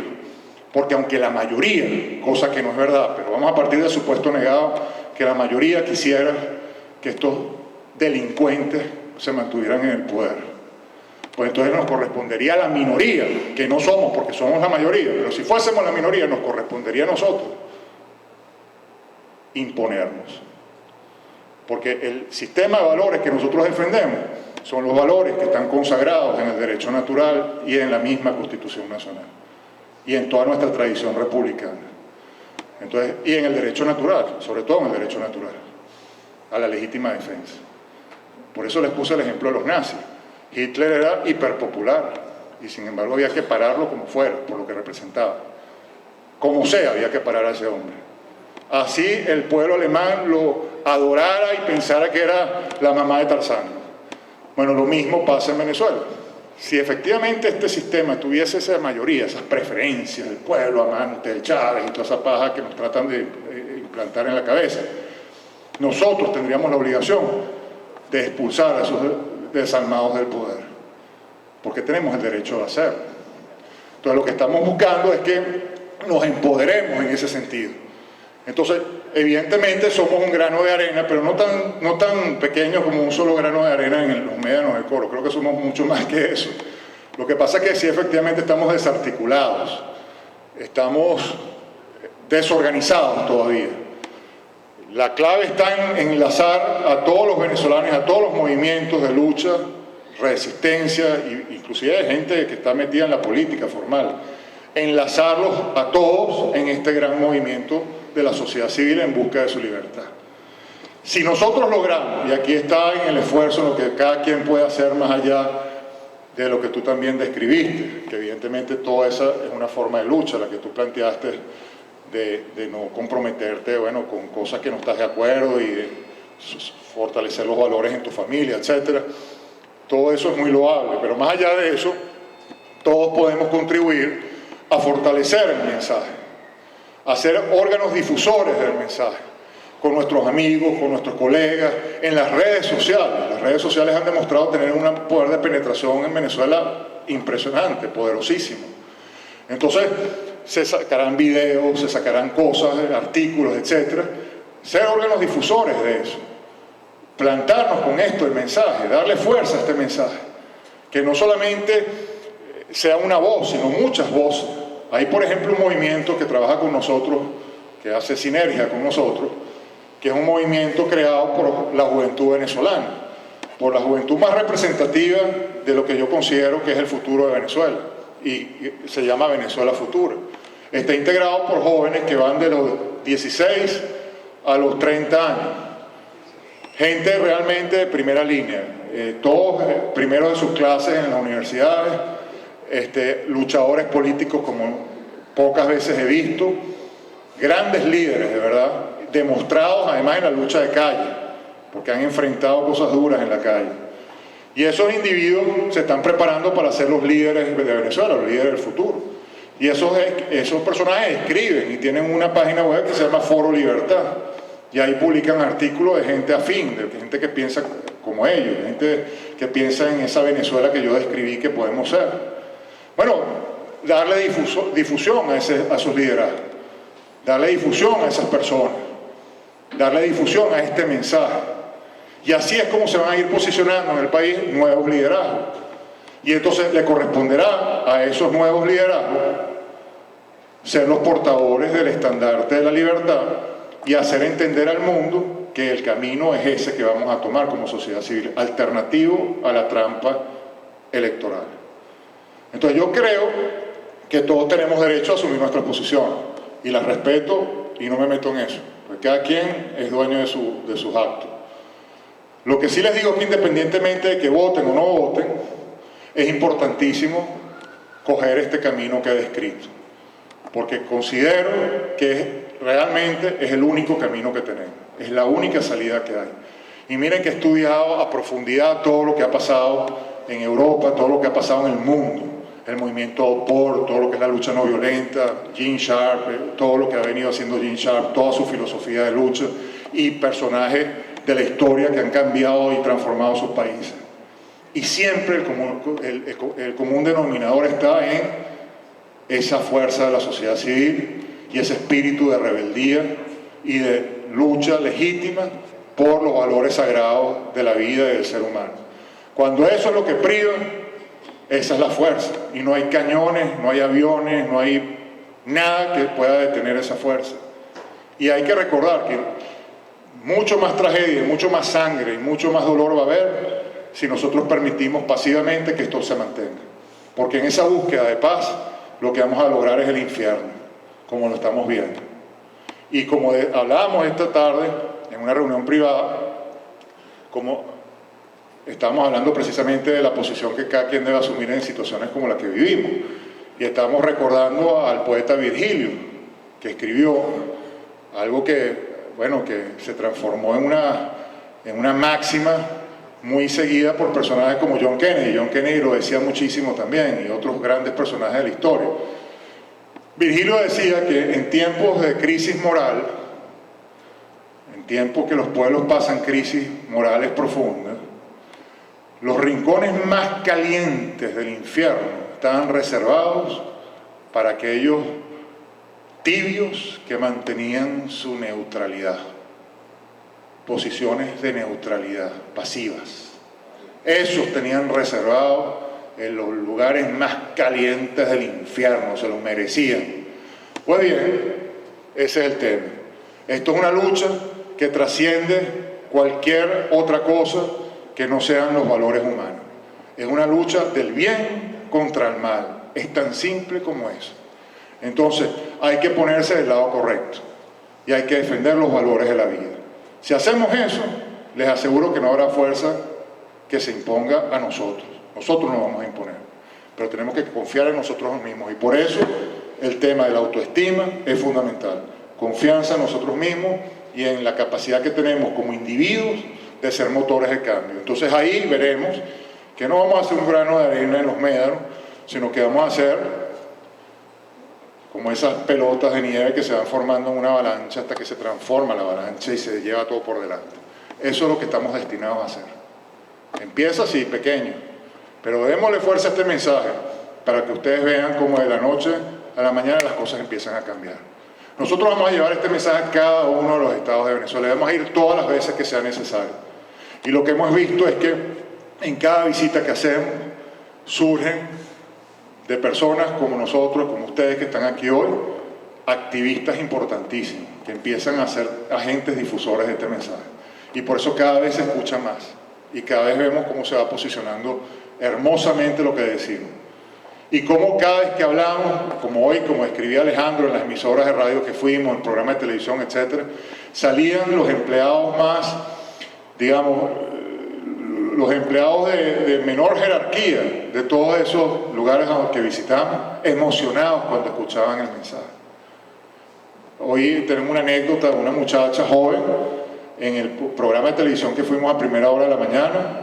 porque aunque la mayoría, cosa que no es verdad, pero vamos a partir del supuesto negado, que la mayoría quisiera que estos delincuentes se mantuvieran en el poder, pues entonces nos correspondería a la minoría, que no somos porque somos la mayoría, pero si fuésemos la minoría nos correspondería a nosotros imponernos, porque el sistema de valores que nosotros defendemos son los valores que están consagrados en el derecho natural y en la misma Constitución Nacional y en toda nuestra tradición republicana. Entonces, y en el derecho natural, sobre todo en el derecho natural, a la legítima defensa. Por eso les puse el ejemplo de los nazis. Hitler era hiperpopular y sin embargo había que pararlo como fuera, por lo que representaba. Como sea, había que parar a ese hombre. Así el pueblo alemán lo adorara y pensara que era la mamá de Tarzán. Bueno, lo mismo pasa en Venezuela. Si efectivamente este sistema tuviese esa mayoría, esas preferencias del pueblo amante de Chávez y toda esa paja que nos tratan de implantar en la cabeza, nosotros tendríamos la obligación de expulsar a esos desalmados del poder, porque tenemos el derecho de hacerlo. Entonces lo que estamos buscando es que nos empoderemos en ese sentido. Entonces, evidentemente somos un grano de arena, pero no tan pequeño como un solo grano de arena en los médanos del coro. Creo que somos mucho más que eso. Lo que pasa es que sí, efectivamente estamos desarticulados, estamos desorganizados todavía. La clave está en enlazar a todos los venezolanos, a todos los movimientos de lucha, resistencia, inclusive hay gente que está metida en la política formal, enlazarlos a todos en este gran movimiento de la sociedad civil en busca de su libertad. Si nosotros logramos, y aquí está en el esfuerzo lo que cada quien puede hacer más allá de lo que tú también describiste, que evidentemente toda esa es una forma de lucha, la que tú planteaste de no comprometerte, bueno, con cosas que no estás de acuerdo y de fortalecer los valores en tu familia, etc. Todo eso es muy loable, pero más allá de eso, todos podemos contribuir a fortalecer el mensaje, a ser órganos difusores del mensaje, con nuestros amigos, con nuestros colegas, en las redes sociales. Las redes sociales han demostrado tener un poder de penetración en Venezuela impresionante, poderosísimo. Entonces, se sacarán videos, se sacarán cosas, artículos, etc. Ser órganos difusores de eso. Plantarnos con esto, el mensaje, darle fuerza a este mensaje. Que no solamente sea una voz, sino muchas voces. Hay, por ejemplo, un movimiento que trabaja con nosotros, que hace sinergia con nosotros, que es un movimiento creado por la juventud venezolana, por la juventud más representativa de lo que yo considero que es el futuro de Venezuela, y se llama Venezuela Futura. Está integrado por jóvenes que van de los 16 a los 30 años, gente realmente de primera línea, todos primeros de sus clases en las universidades, luchadores políticos como pocas veces he visto, grandes líderes, de verdad, demostrados además en la lucha de calle, porque han enfrentado cosas duras en la calle. Y esos individuos se están preparando para ser los líderes de Venezuela, los líderes del futuro. Y esos personajes escriben y tienen una página web que se llama Foro Libertad. Y ahí publican artículos de gente afín, de gente que piensa como ellos, de gente que piensa en esa Venezuela que yo describí que podemos ser. Bueno, darle difusión a esos liderazgos, darle difusión a esas personas, darle difusión a este mensaje. Y así es como se van a ir posicionando en el país nuevos liderazgos. Y entonces le corresponderá a esos nuevos liderazgos ser los portadores del estandarte de la libertad y hacer entender al mundo que el camino es ese que vamos a tomar como sociedad civil, alternativo a la trampa electoral. Entonces yo creo que todos tenemos derecho a asumir nuestras posiciones y las respeto y no me meto en eso, porque cada quien es dueño de sus actos. Lo que sí les digo es que independientemente de que voten o no voten, es importantísimo coger este camino que he descrito, porque considero que realmente es el único camino que tenemos, es la única salida que hay. Y miren que he estudiado a profundidad todo lo que ha pasado en Europa, todo lo que ha pasado en el mundo, el movimiento Opor, todo lo que es la lucha no violenta, Gene Sharp, todo lo que ha venido haciendo Gene Sharp, toda su filosofía de lucha y personajes de la historia que han cambiado y transformado sus países. Y siempre el común denominador está en esa fuerza de la sociedad civil y ese espíritu de rebeldía y de lucha legítima por los valores sagrados de la vida y del ser humano. Cuando eso es lo que priva, esa es la fuerza. Y no hay cañones, no hay aviones, no hay nada que pueda detener esa fuerza. Y hay que recordar que mucho más tragedia, mucho más sangre y mucho más dolor va a haber si nosotros permitimos pasivamente que esto se mantenga. Porque en esa búsqueda de paz lo que vamos a lograr es el infierno, como lo estamos viendo. Y como hablábamos esta tarde en una reunión privada, como estábamos hablando precisamente de la posición que cada quien debe asumir en situaciones como la que vivimos. Y estábamos recordando al poeta Virgilio, que escribió algo que se transformó en una máxima muy seguida por personajes como John Kennedy. John Kennedy lo decía muchísimo también, y otros grandes personajes de la historia. Virgilio decía que en tiempos de crisis moral, en tiempos que los pueblos pasan crisis morales profundas, los rincones más calientes del infierno estaban reservados para aquellos tibios que mantenían su neutralidad, posiciones de neutralidad, pasivas. Esos tenían reservados en los lugares más calientes del infierno, se lo merecían. Pues bien, ese es el tema. Esto es una lucha que trasciende cualquier otra cosa que no sean los valores humanos. Es una lucha del bien contra el mal. Es tan simple como eso. Entonces, hay que ponerse del lado correcto y hay que defender los valores de la vida. Si hacemos eso, les aseguro que no habrá fuerza que se imponga a nosotros. Nosotros nos vamos a imponer, pero tenemos que confiar en nosotros mismos. Y por eso el tema de la autoestima es fundamental. Confianza en nosotros mismos y en la capacidad que tenemos como individuos de ser motores de cambio. Entonces ahí veremos que no vamos a hacer un grano de arena en los médanos, sino que vamos a hacer como esas pelotas de nieve que se van formando en una avalancha hasta que se transforma la avalancha y se lleva todo por delante. Eso es lo que estamos destinados a hacer. Empieza así, pequeño, Pero démosle fuerza a este mensaje para que ustedes vean cómo de la noche a la mañana las cosas empiezan a cambiar. Nosotros vamos a llevar este mensaje a cada uno de los estados de Venezuela. Vamos a ir todas las veces que sea necesario. Y lo que hemos visto es que en cada visita que hacemos surgen de personas como nosotros, como ustedes que están aquí hoy, activistas importantísimos que empiezan a ser agentes difusores de este mensaje. Y por eso cada vez se escucha más y cada vez vemos cómo se va posicionando hermosamente lo que decimos. Y cómo cada vez que hablamos, como hoy, como escribía Alejandro en las emisoras de radio que fuimos, en programas de televisión, etc., salían los empleados más, digamos, los empleados de menor jerarquía de todos esos lugares a los que visitamos, emocionados cuando escuchaban el mensaje. Hoy tenemos una anécdota de una muchacha joven en el programa de televisión que fuimos a primera hora de la mañana,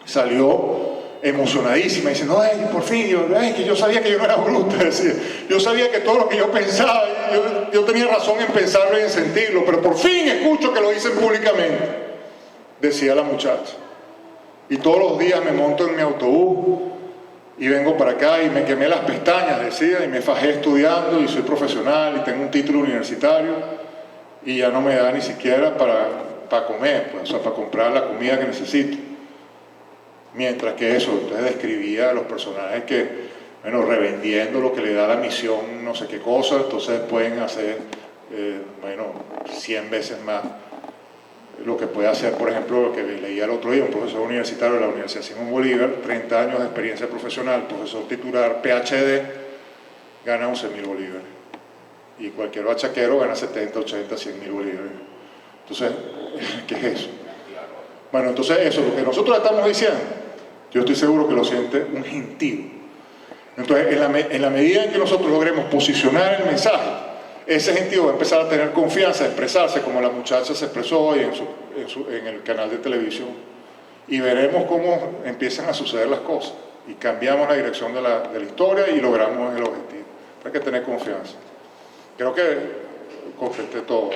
salió emocionadísima, diciendo, ay, por fin, que yo sabía que yo no era bruta, decía, yo sabía que todo lo que yo pensaba, yo tenía razón en pensarlo y en sentirlo, pero por fin escucho que lo dicen públicamente, decía la muchacha. Y todos los días me monto en mi autobús y vengo para acá y me quemé las pestañas, decía, y me fajé estudiando y soy profesional y tengo un título universitario y ya no me da ni siquiera para comer, pues, o sea, para comprar la comida que necesito. Mientras que eso, entonces describía a los personajes que, bueno, revendiendo lo que le da la misión, no sé qué cosa, entonces pueden hacer, 100 veces más lo que puede hacer, por ejemplo, lo que leía el otro día, un profesor universitario de la Universidad Simón Bolívar, 30 años de experiencia profesional, profesor titular, PhD, gana 11.000 bolívares. Y cualquier bachaquero gana 70, 80, 100.000 bolívares. Entonces, ¿qué es eso? Bueno, entonces eso, lo que nosotros estamos diciendo, yo estoy seguro que lo siente un gentío. Entonces, en la medida en que nosotros logremos posicionar el mensaje, ese gentío va a empezar a tener confianza, a expresarse como la muchacha se expresó hoy en el canal de televisión. Y veremos cómo empiezan a suceder las cosas. Y cambiamos la dirección de la historia y logramos el objetivo. Hay que tener confianza. Creo que completé todo.